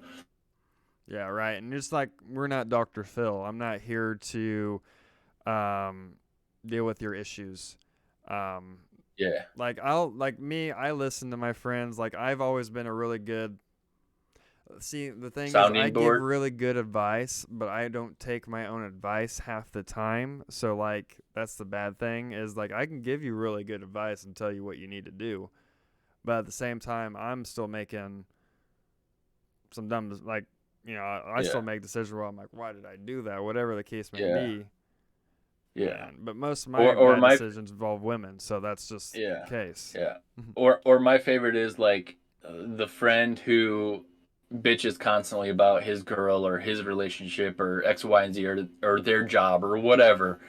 Yeah, right. And just like we're not Dr. Phil. I'm not here to um, deal with your issues. Um, Yeah. I listen to my friends. Like I've always been a really good. See, the thing is, I Sounding give board. really good advice, but I don't take my own advice half the time. So like that's the bad thing is like I can give you really good advice and tell you what you need to do, but at the same time, I'm still making some dumb like I Yeah. still make decisions where I'm like, why did I do that? Whatever the case may Yeah. be. Yeah. But most of my Or bad my decisions involve women, so that's just the yeah. case. Yeah. Or my favorite is like the friend who bitches constantly about his girl or his relationship or X, Y, and Z or their job or whatever.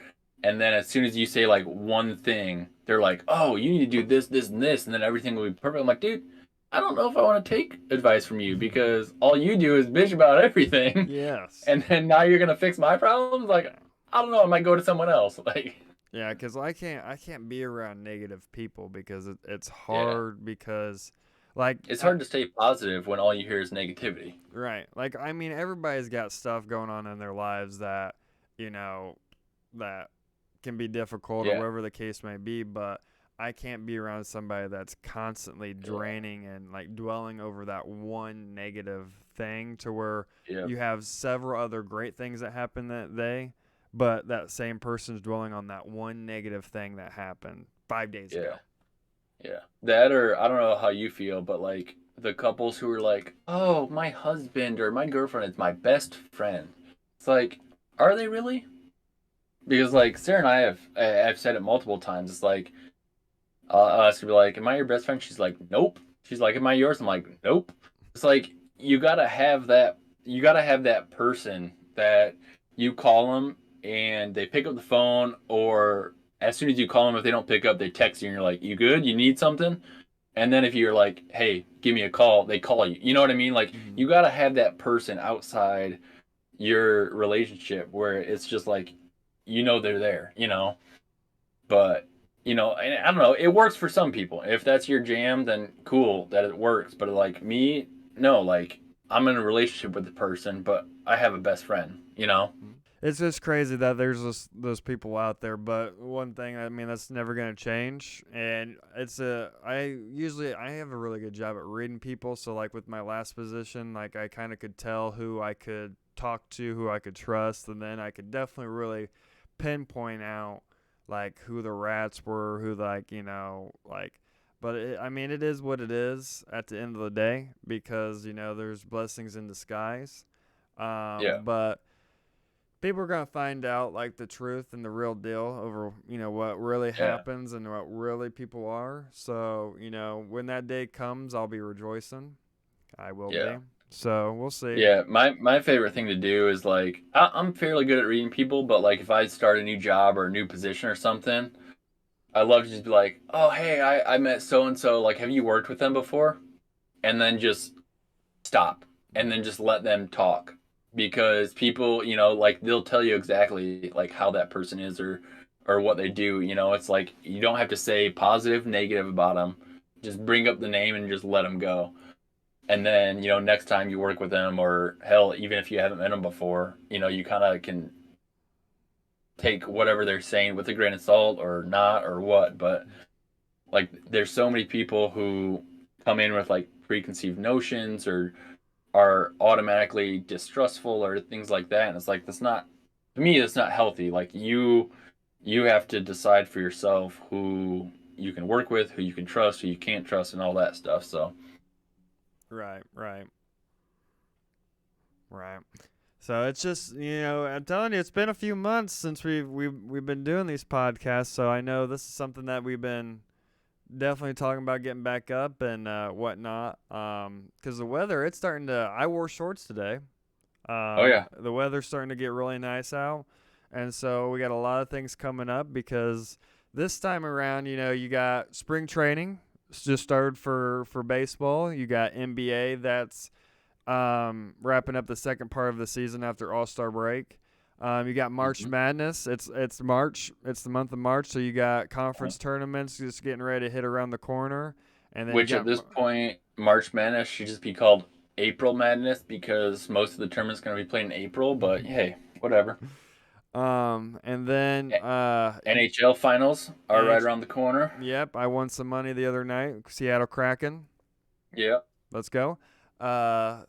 And then as soon as you say like one thing, they're like, "Oh, you need to do this, this, and this," and then everything will be perfect. I'm like, dude, I don't know if I want to take advice from you because all you do is bitch about everything, Yes. and then now you're gonna fix my problems. Like, Yeah. I don't know, I might go to someone else. Like, Yeah, because I can't be around negative people because it's yeah, hard because, like, it's hard to stay positive when all you hear is negativity. right, like I mean everybody's got stuff going on in their lives that you know that can be difficult or Yeah, whatever the case may be, but I can't be around somebody that's constantly Yeah. draining and like dwelling over that one negative thing to where Yep. you have several other great things that happen that day, but that same person's dwelling on that one negative thing that happened 5 days Yeah. ago. Yeah. That, or I don't know how you feel, but like the couples who are like, "Oh, my husband or my girlfriend is my best friend." It's like, are they really? Because like Sarah and I've said it multiple times. It's like I'll ask her be like, "Am I your best friend?" She's like, "Nope." She's like, "Am I yours?" I'm like, "Nope." It's like you gotta have that. You gotta have that person that you call them and they pick up the phone, or as soon as you call them, if they don't pick up, they text you and you're like, "You good? You need something?" And then if you're like, "Hey, give me a call," they call you. You know what I mean? Like Mm-hmm. you gotta have that person outside your relationship where it's just like, they're there. But I don't know. It works for some people. If that's your jam, then cool that it works. But like me, no. Like I'm in a relationship with the person, but I have a best friend. It's just crazy that there's those people out there. But one thing, I mean, that's never gonna change. And I have a really good job at reading people. So like with my last position, like I kind of could tell who I could talk to, who I could trust, and then I could definitely really pinpoint out like who the rats were, who like like. But I mean, it is what it is at the end of the day because there's blessings in disguise. Yeah. But people are gonna find out like the truth and the real deal over what really Yeah. happens and what really people are. So when that day comes, I'll be rejoicing. I will Yeah. be. So we'll see. Yeah. My favorite thing to do is like I'm fairly good at reading people, but like if I start a new job or a new position or something, I love to just be like, oh hey, I met so and so. Like, have you worked with them before? And then just stop and then just let them talk, because people like they'll tell you exactly like how that person is, or what they do. It's like you don't have to say positive negative about them, just bring up the name and just let them go. And then next time you work with them, or hell, even if you haven't met them before, you kind of can take whatever they're saying with a grain of salt or not or what. But like there's so many people who come in with like preconceived notions, or are automatically distrustful or things like that, and it's like that's not, to me that's not healthy. Like you have to decide for yourself who you can work with, who you can trust, who you can't trust, and all that stuff. So Right, right, right. So it's just I'm telling you, it's been a few months since we've been doing these podcasts. So I know this is something that we've been definitely talking about getting back up and whatnot. Because the weather, it's starting to. I wore shorts today. oh yeah. The weather's starting to get really nice out, and so we got a lot of things coming up because this time around, you got spring training just started for baseball. You got NBA that's wrapping up the second part of the season after All Star break. You got March Hmm. Madness. It's March. It's the month of March, so you got conference tournaments just getting ready to hit around the corner, and then you Which got at this point, March Madness should just be called April Madness, because most of the tournament's going to be played in April. But hey, whatever. and then NHL finals are right NH. around the corner. Yep, I won some money the other night. Seattle Kraken. Yeah. Let's go. Uh,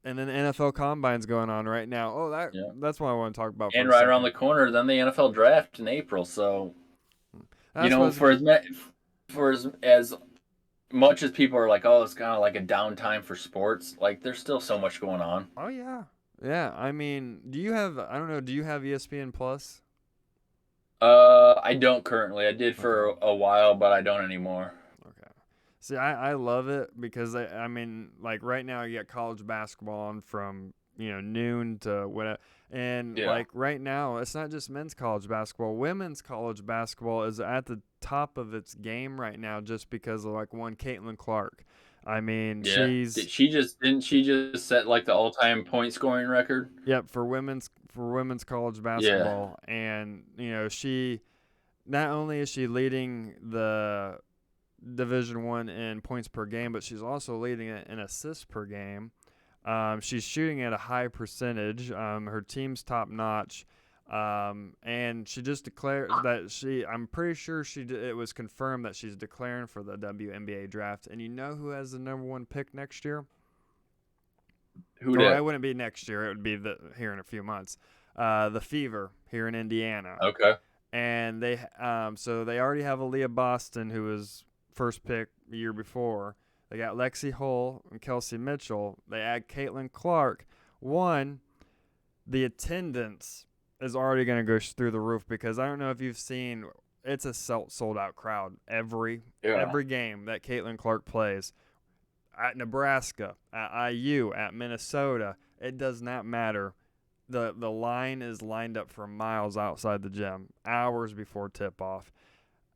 and then the NFL Combine's going on right now. Oh, Yeah. that's what I want to talk about for And a right around second. the corner, then the NFL draft in April. So That's what's. for as much as people are like, oh, it's kind of like a downtime for sports, like there's still so much going on. Oh yeah, yeah. I mean, do you have? I don't know. Do you have ESPN Plus? I don't currently. I did Okay. for a while, but I don't anymore. Okay. See, I love it because I mean, like right now you got college basketball on from noon to whatever, and Yeah. like right now it's not just men's college basketball. Women's college basketball is at the top of its game right now just because of like one Caitlin Clark. I mean, Yeah. she's Didn't she just set like the all-time point scoring record? yep for women's college Yeah. basketball, and she not only is she leading the Division One in points per game, but she's also leading it in assists per game. She's shooting at a high percentage. Her team's top notch. And she just declared that I'm pretty sure it was confirmed that she's declaring for the WNBA draft. And you know who has the number one pick next year? Who Or did? it wouldn't be next year. It would be here in a few months. The Fever here in Indiana. Okay. And so they already have Aaliyah Boston, who was first pick the year before. They got Lexi Hull and Kelsey Mitchell. They add Caitlin Clark. One, the attendance is already going to go through the roof because I don't know if you've seen, it's a sold out crowd Yeah. every game that Caitlin Clark plays. At Nebraska, at IU, at Minnesota, it does not matter. The line is lined up for miles outside the gym, hours before tip off.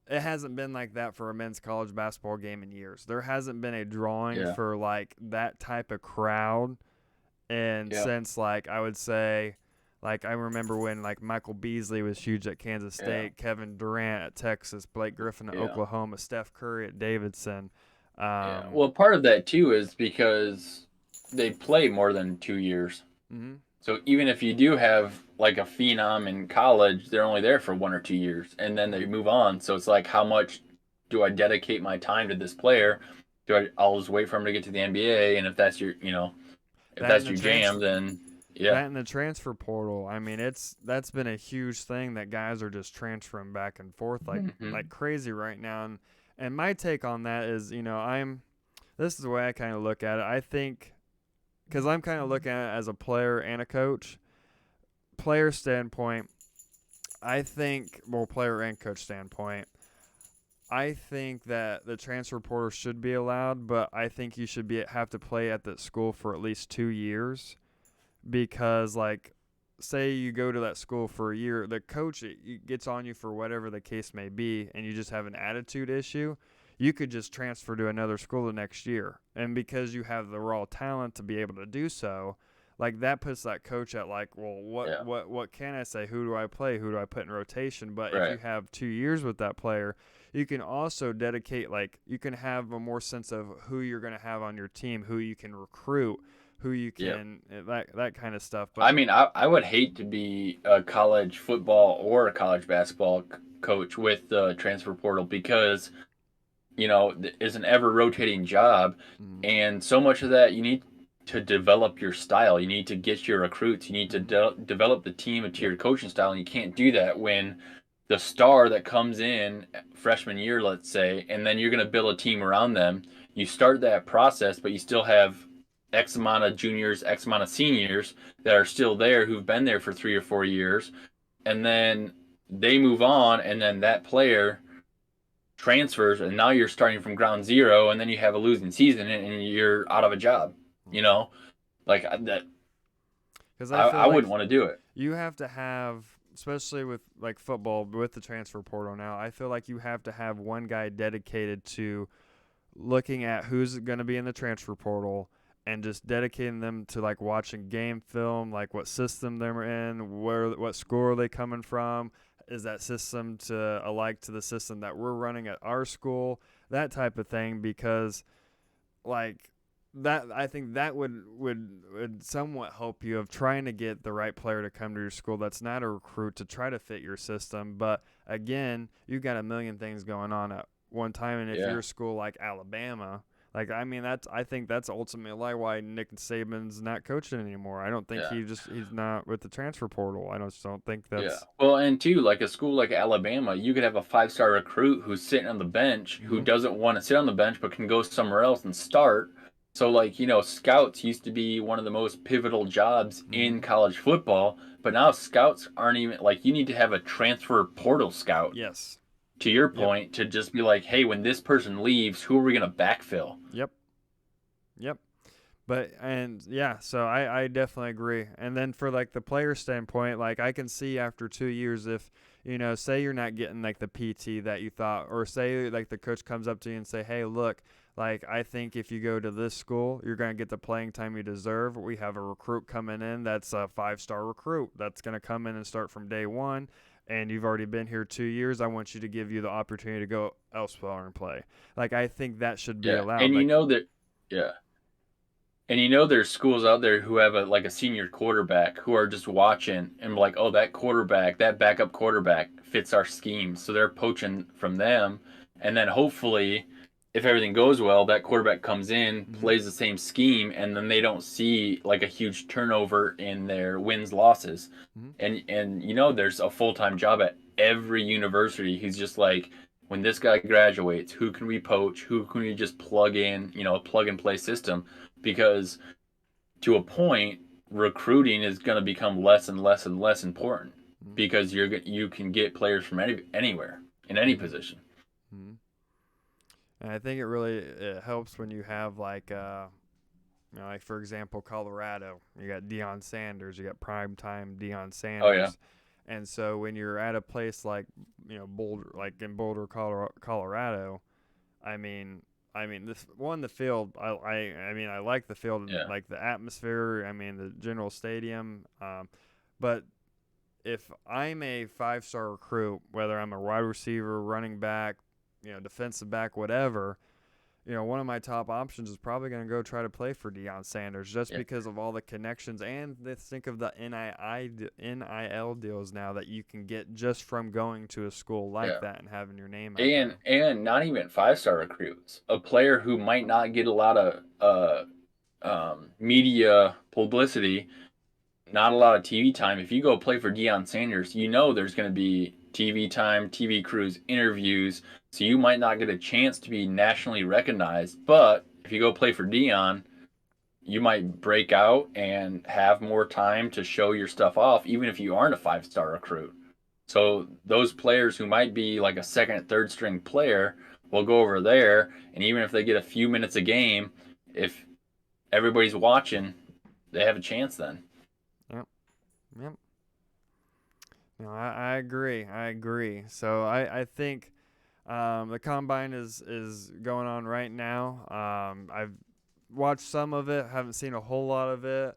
It hasn't been like that for a men's college basketball game in years. There hasn't been a drawing Yeah. for like that type of crowd, and Yeah. since like I would say, like I remember when like Michael Beasley was huge at Kansas Yeah. State, Kevin Durant at Texas, Blake Griffin at Yeah. Oklahoma, Steph Curry at Davidson. Yeah. Um, Well, part of that too is because they play more than 2 years. mm-hmm. So even if you do have like a phenom in college, they're only there for 1 or 2 years, and then they move on. So it's like, how much do I dedicate my time to this player? I'll just wait for him to get to the NBA, and if that's if That that's and the your jam, transfer then yeah. That and the transfer portal. I mean, that's been a huge thing that guys are just transferring back and forth like Hmm. crazy right now. And my take on that is, this is the way I kind of look at it. I think because I'm kind of looking at it as a player and a coach. Player standpoint, I think, well, player and coach standpoint, I think that the transfer portal should be allowed, but I think you should have to play at that school for at least 2 years because like say you go to that school for a year, the coach gets on you for whatever the case may be, and you just have an attitude issue, you could just transfer to another school the next year. And because you have the raw talent to be able to do so, like that puts that coach at like, well, Yeah. what can I say? Who do I play? Who do I put in rotation? But if you Right. have 2 years with that player, you can also dedicate, like you can have a more sense of who you're going to have on your team, who you can recruit, who you Yeah. can that kind of stuff. But I mean, I would hate to be a college football or a college basketball coach with the transfer portal because is an ever rotating job, mm, and so much of that you need to develop your style. You need to get your recruits. You need to mm, develop the team into your coaching style, and you can't do that when the star that comes in freshman year, let's say, and then you're going to build a team around them. You start that process, but you still have X amount of juniors, X amount of seniors that are still there who've been there for 3 or 4 years, and then they move on, and then that player transfers, and now you're starting from ground zero, and then you have a losing season, and you're out of a job. You mm. know, like that. Because I I feel like wouldn't want to do it. you have to have, especially with like football, with the transfer portal now, I feel like you have to have one guy dedicated to looking at who's going to be in the transfer portal and just dedicating them to like watching game film, like what system they're in, what school are they coming from, is that system to alike to the system that we're running at our school, that type of thing. Because like that, I think that would somewhat help you of trying to get the right player to come to your school that's not a recruit to try to fit your system. But again, you've got a million things going on at one time, and if Yeah, you're a school like Alabama, like I mean, I think that's ultimately why Nick Saban's not coaching anymore. I don't think yeah, he's not with the transfer portal. I just don't think yeah. that's. Well, and too, like a school like Alabama, you could have a 5-star recruit who's sitting on the bench who Mm-hmm. doesn't want to sit on the bench but can go somewhere else and start. So, like, scouts used to be one of the most pivotal jobs Mm-hmm. in college football, but now scouts aren't even like, you need to have a transfer portal scout, Yes. to your Yep. point, to just be like, hey, when this person leaves, who are we going to backfill? Yep. Yep. But and yeah, so I definitely agree. And then for like the player standpoint, like I can see after 2 years if say you're not getting like the PT that you thought, or say like the coach comes up to you and say, hey, look, like I think if you go to this school, you're gonna get the playing time you deserve. We have a recruit coming in that's a 5-star recruit that's gonna come in and start from day one. And you've already been here 2 years. I want you to give you the opportunity to go elsewhere and play. Like I think that should be Yeah. allowed. And Like that, yeah. And there's schools out there who have a senior quarterback who are just watching and like, oh, that quarterback, that backup quarterback fits our scheme. So they're poaching from them. And then hopefully, if everything goes well, that quarterback comes in, Mm-hmm. plays the same scheme, and then they don't see like a huge turnover in their wins losses. Mm-hmm. And there's a full-time job at every university who's just like, when this guy graduates, who can we poach? Who can we just plug in, a plug and play system? Because to a point, recruiting is going to become less and less and less important because you can get players from anywhere in any Mm-hmm. position. Mm-hmm. And I think it helps when you have like like for example, Colorado. You got Deion Sanders. You got primetime Deion Oh yeah, Sanders. And so when you're at a place like Boulder, like in Boulder, Colorado, I mean, this one the field. I like the field, yeah, like the atmosphere. I mean, the general stadium. But if I'm a 5-star recruit, whether I'm a wide receiver, running back, defensive back, whatever, one of my top options is probably going to go try to play for Deion Sanders just yeah, because of all the connections and think of the NIL deals now that you can get just from going to a school like yeah. that and having your name out And there. and not even 5-star recruits. A player who might not get a lot of media publicity, not a lot of TV time. If you go play for Deion Sanders, there's going to be TV time, TV crews, interviews. So you might not get a chance to be nationally recognized. But if you go play for Deion, you might break out and have more time to show your stuff off, even if you aren't a 5-star recruit. So those players who might be like a second, third string player will go over there, and even if they get a few minutes a game, if everybody's watching, they have a chance then. Yep. Yep. No, I agree. I agree. So I think the combine is going on right now. I've watched some of it. Haven't seen a whole lot of it.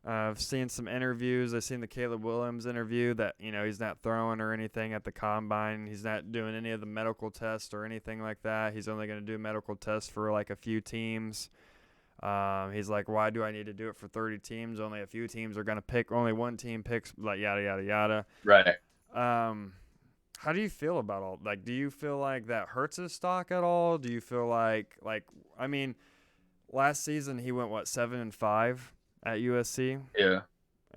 I've seen some interviews. I've seen the Caleb Williams interview that he's not throwing or anything at the combine. He's not doing any of the medical tests or anything like that. He's only going to do medical tests for like a few teams. He's like, why do I need to do it for 30 teams? Only a few teams are going to pick. Only one team picks. Like yada yada yada. Right. Um, how do you feel about all? Like, do you feel like that hurts his stock at all? Do you feel like I mean, last season he went what 7-5 at USC, Yeah.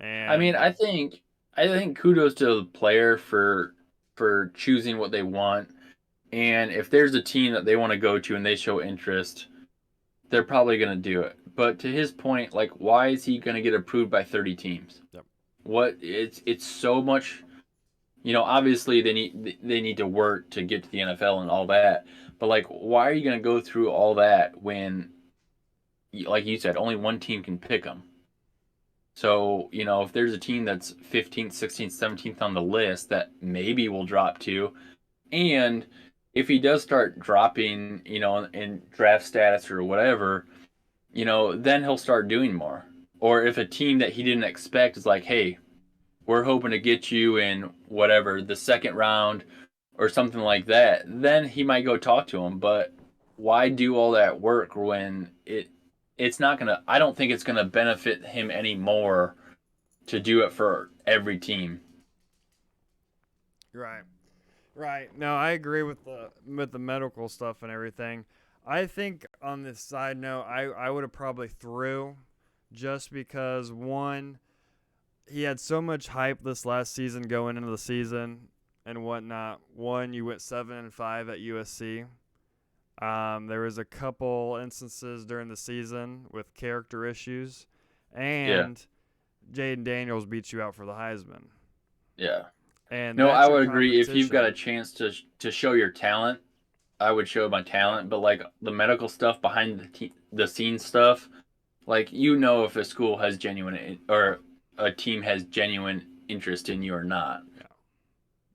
I mean, and I think kudos to the player for choosing what they want. And if there's a team that they want to go to and they show interest, they're probably going to do it. But to his point, like why is he going to get approved by 30 teams? yep, What it's so much, obviously they need to work to get to the NFL and all that. But like why are you going to go through all that when like you said only one team can pick them? So, if there's a team that's 15th, 16th, 17th on the list that maybe will drop to, and if he does start dropping, in draft status or whatever, then he'll start doing more. Or if a team that he didn't expect is like, hey, we're hoping to get you in whatever, the second round or something like that, then he might go talk to him. But why do all that work when it's not gonna I don't think it's gonna benefit him anymore to do it for every team. right, right. No, I agree with the medical stuff and everything. I think on this side note, I would have probably threw just because one he had so much hype this last season going into the season and whatnot. One, you went 7-5 at USC. There was a couple instances during the season with character issues, Yeah. and Jaden Daniels beat you out for the Heisman, Yeah. and No, I that's your would agree. If you've got a competition. chance to show your talent, I would show my Yeah, talent. But like the medical stuff behind the scenes stuff, like if a school has genuine or a team has genuine interest in you or not. yeah,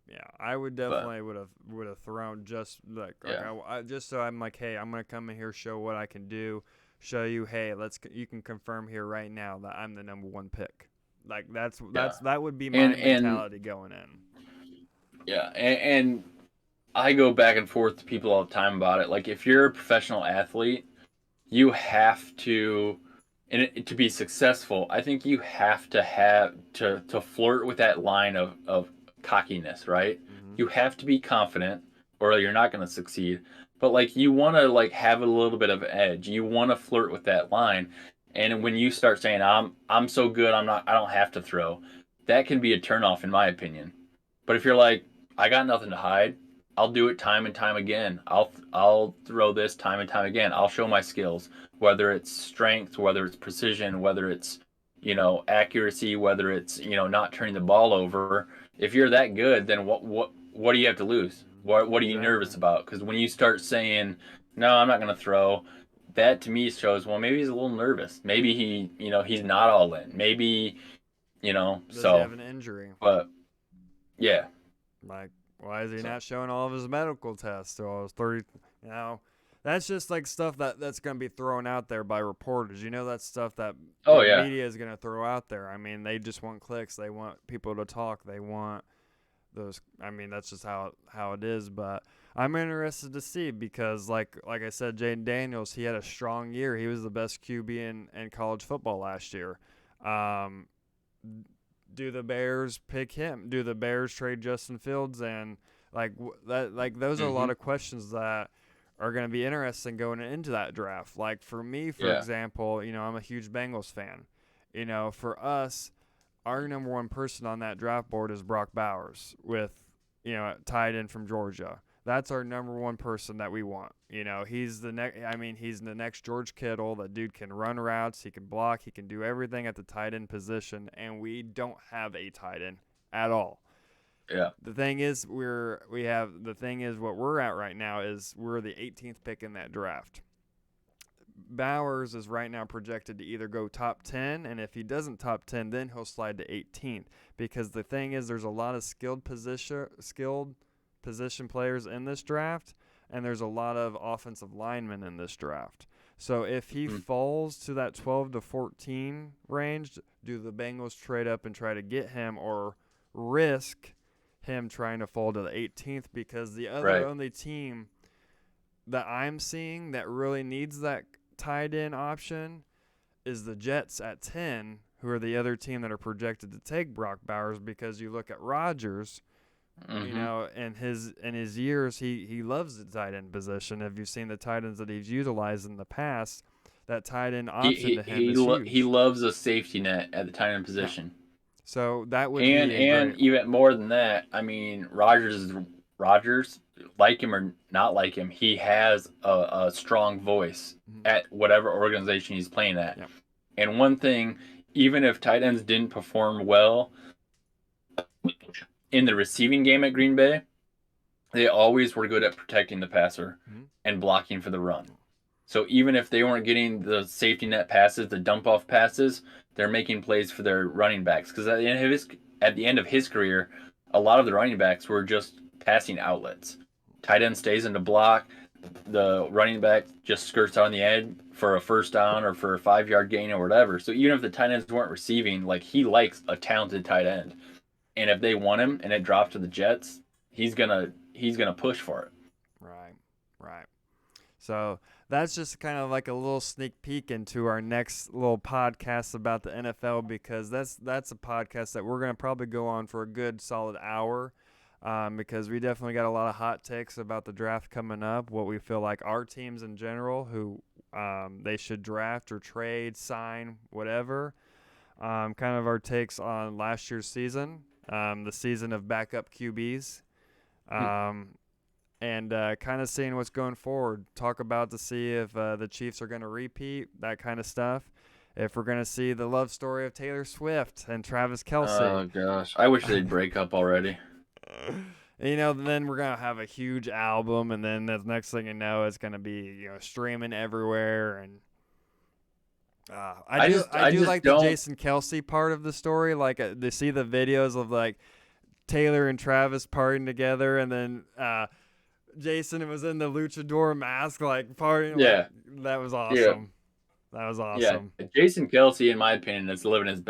yeah. I would But definitely would have thrown just like yeah, just so I'm like, hey, I'm gonna come in here, show what I can do, show you, hey, you can confirm here right now that I'm the number one pick. Like yeah, that would be my and mentality going in. yeah, and I go back and forth to people all the time about it. Like if you're a professional athlete, you have to to be successful, I think you have to to flirt with that line of cockiness, right? Hmm. You have to be confident, or you're not going to succeed. But like you want to like have a little bit of edge. You want to flirt with that line, and when you start saying I'm so good, I don't have to throw, that can be a turnoff in my opinion. But if you're like I got nothing to hide, I'll do it time and time again. I'll throw this time and time again. I'll show my skills, whether it's strength, whether it's precision, whether it's accuracy, whether it's not turning the ball over. If you're that good, then what do you have to lose? What are you nervous Exactly. about? Because when you start saying no, I'm not going to throw, that to me shows well maybe he's a little nervous. Maybe he's not all in. Maybe Does he so. have an injury? But yeah, Like, why is he so not showing all of his medical tests? Or his 30, you know, that's just like stuff that's going to be thrown out there by reporters. That's stuff that oh yeah, media is going to throw out there. I mean, they just want clicks. They want people to talk. They want those. I mean, that's just how it is. But I'm interested to see because, like I said, Jaden Daniels, he had a strong year. He was the best QB in college football last year. Um, do the Bears pick him? Do the Bears trade Justin Fields? And those are a lot hmm of questions that are going to be interesting going into that draft. Like for me, for yeah, example, I'm a huge Bengals fan. For us, our number one person on that draft board is Brock Bowers with, tied in from Georgia. That's our number one person that we want. He's the next. I mean, he's the next George Kittle. That dude can run routes. He can block. He can do everything at the tight end position, and we don't have a tight end at all. yeah. The thing is, what we're at right now is we're the 18th pick in that draft. Bowers is right now projected to either go top 10, and if he doesn't top 10, then he'll slide to 18th. Because the thing is, there's a lot of skilled position players in this draft, and there's a lot of offensive linemen in this draft. So if he Mm. falls to that 12 to 14 range, do the Bengals trade up and try to get him, or risk him trying to fall to the 18th? Because the other Right. only team that I'm seeing that really needs that tight end option is the Jets at 10, who are the other team that are projected to take Brock Bowers. Because you look at Rodgers, hmm in his years, he loves the tight end position. If you've seen the tight ends that he's utilized in the past, that tight end He option he to him he, is he huge. loves a safety net at the tight end Yeah. position. So that would And be a great. even more than that, I mean, Rogers, like him or not like him, he has a strong voice Mhm. at whatever organization he's playing at. Yeah. And one thing, even if tight ends didn't perform well in the receiving game at Green Bay, they always were good at protecting the passer Mhm. and blocking for the run. So even if they weren't getting the safety net passes, the dump off passes, they're making plays for their running backs. Because at the end of his career, a lot of the running backs were just passing outlets. Tight end stays in the block. The running back just skirts on the edge for a first down or for a 5 yard gain or whatever. So even if the tight ends weren't receiving, like he likes a talented tight end. And if they want him and it drops to the Jets, he's gonna push for it. Right. Right. So that's just kind of like a little sneak peek into our next little podcast about the NFL, because that's a podcast that we're gonna probably go on for a good solid hour, because we definitely got a lot of hot takes about the draft coming up, what we feel like our teams in general, who they should draft or trade, sign, whatever. Kind of our takes on last year's season, the season of backup QBs. Um, and kind of seeing what's going forward. Talk about to see if the Chiefs are going to repeat, that kind of stuff. If we're going to see the love story of Taylor Swift and Travis Kelsey. Oh gosh, I wish they'd break up already. Then we're going to have a huge album, and then the next thing you know, it's going to be streaming everywhere. And I I do just like the don't. Jason Kelsey part of the story. Like to see the videos of like Taylor and Travis partying together, and then Jason was in the luchador mask, like partying. Like Yeah, that was yeah, awesome. That was yeah. awesome. Jason Kelsey, in my opinion, is living his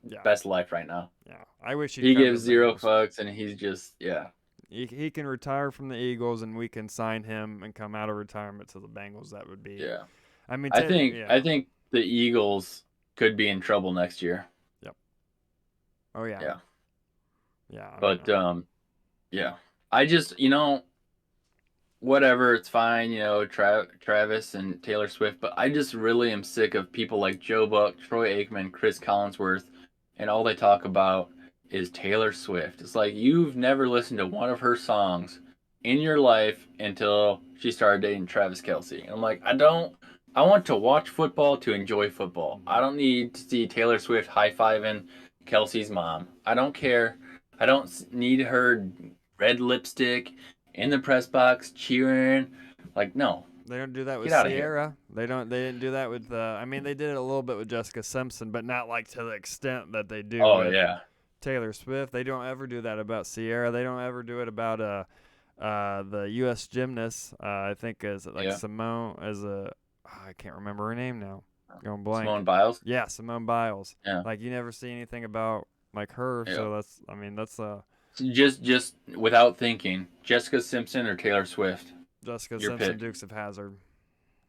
Yeah, best life right now. yeah. I wish he'd He come to gives the zero Bengals. fucks, and he's just yeah, He can retire from the Eagles, and we can sign him and come out of retirement to the Bengals. That would be. yeah. I mean, I think yeah. I think the Eagles could be in trouble next year. Yep. Oh yeah. Yeah. Yeah. I mean, But yeah. I just, whatever, it's fine, Travis and Taylor Swift, but I just really am sick of people like Joe Buck, Troy Aikman, Chris Collinsworth, and all they talk about is Taylor Swift. It's like you've never listened to one of her songs in your life until she started dating Travis Kelce. And I'm like, I want to watch football to enjoy football. I don't need to see Taylor Swift high fiving Kelsey's mom. I don't care. I don't need her red lipstick in the press box cheering. Like, no, they don't do that with get out of here. Sierra. They don't. They didn't do that with. I mean, they did it a little bit with Jessica Simpson, but not like to the extent that they do Oh with yeah, Taylor Swift. They don't ever do that about Sierra. They don't ever do it about the U.S. gymnast. I think is it like yeah. Simone as a. I can't remember her name now. Going blank. Simone Biles. Yeah, Simone Biles. Yeah, Like you never see anything about like her. yeah. So that's. I mean, that's Just without thinking, Jessica Simpson or Taylor Swift. Jessica Your Simpson, pick. Dukes of Hazzard.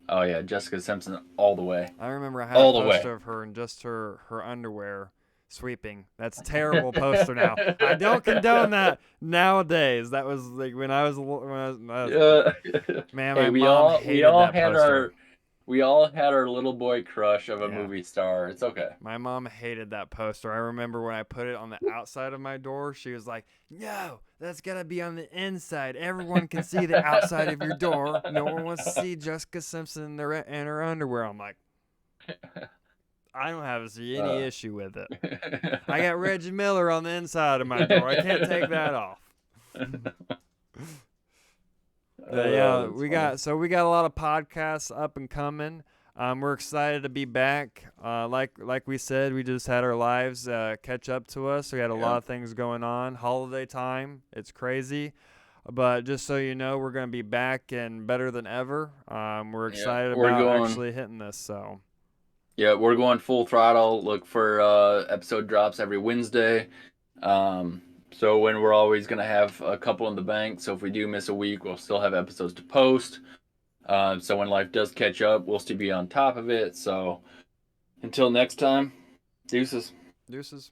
Oh yeah, Jessica Simpson all the way. I remember I had a All the way. poster of her in just her underwear sweeping. That's a terrible poster now. I don't condone that nowadays. That was like when I was Yeah. man, Hey, my mom hated that poster. we all had our little boy crush of a Yeah. movie star. It's okay. My mom hated that poster. I remember when I put it on the outside of my door, she was like, "No, that's gotta be on the inside. Everyone can see the outside of your door. No one wants to see Jessica Simpson in her underwear." I'm like, I don't have any issue with it. I got Reggie Miller on the inside of my door. I can't take that off. Yeah, we got a lot of podcasts up and coming. We're excited to be back. Like we said, we just had our lives catch up to us. We had a lot of things going on. Holiday time, it's crazy. But just so you know, we're going to be back and better than ever. We're excited about actually hitting this. So. Yeah, we're going full throttle. Look for episode drops every Wednesday. So when we're always going to have a couple in the bank. So if we do miss a week, we'll still have episodes to post. So when life does catch up, we'll still be on top of it. So until next time, deuces. Deuces.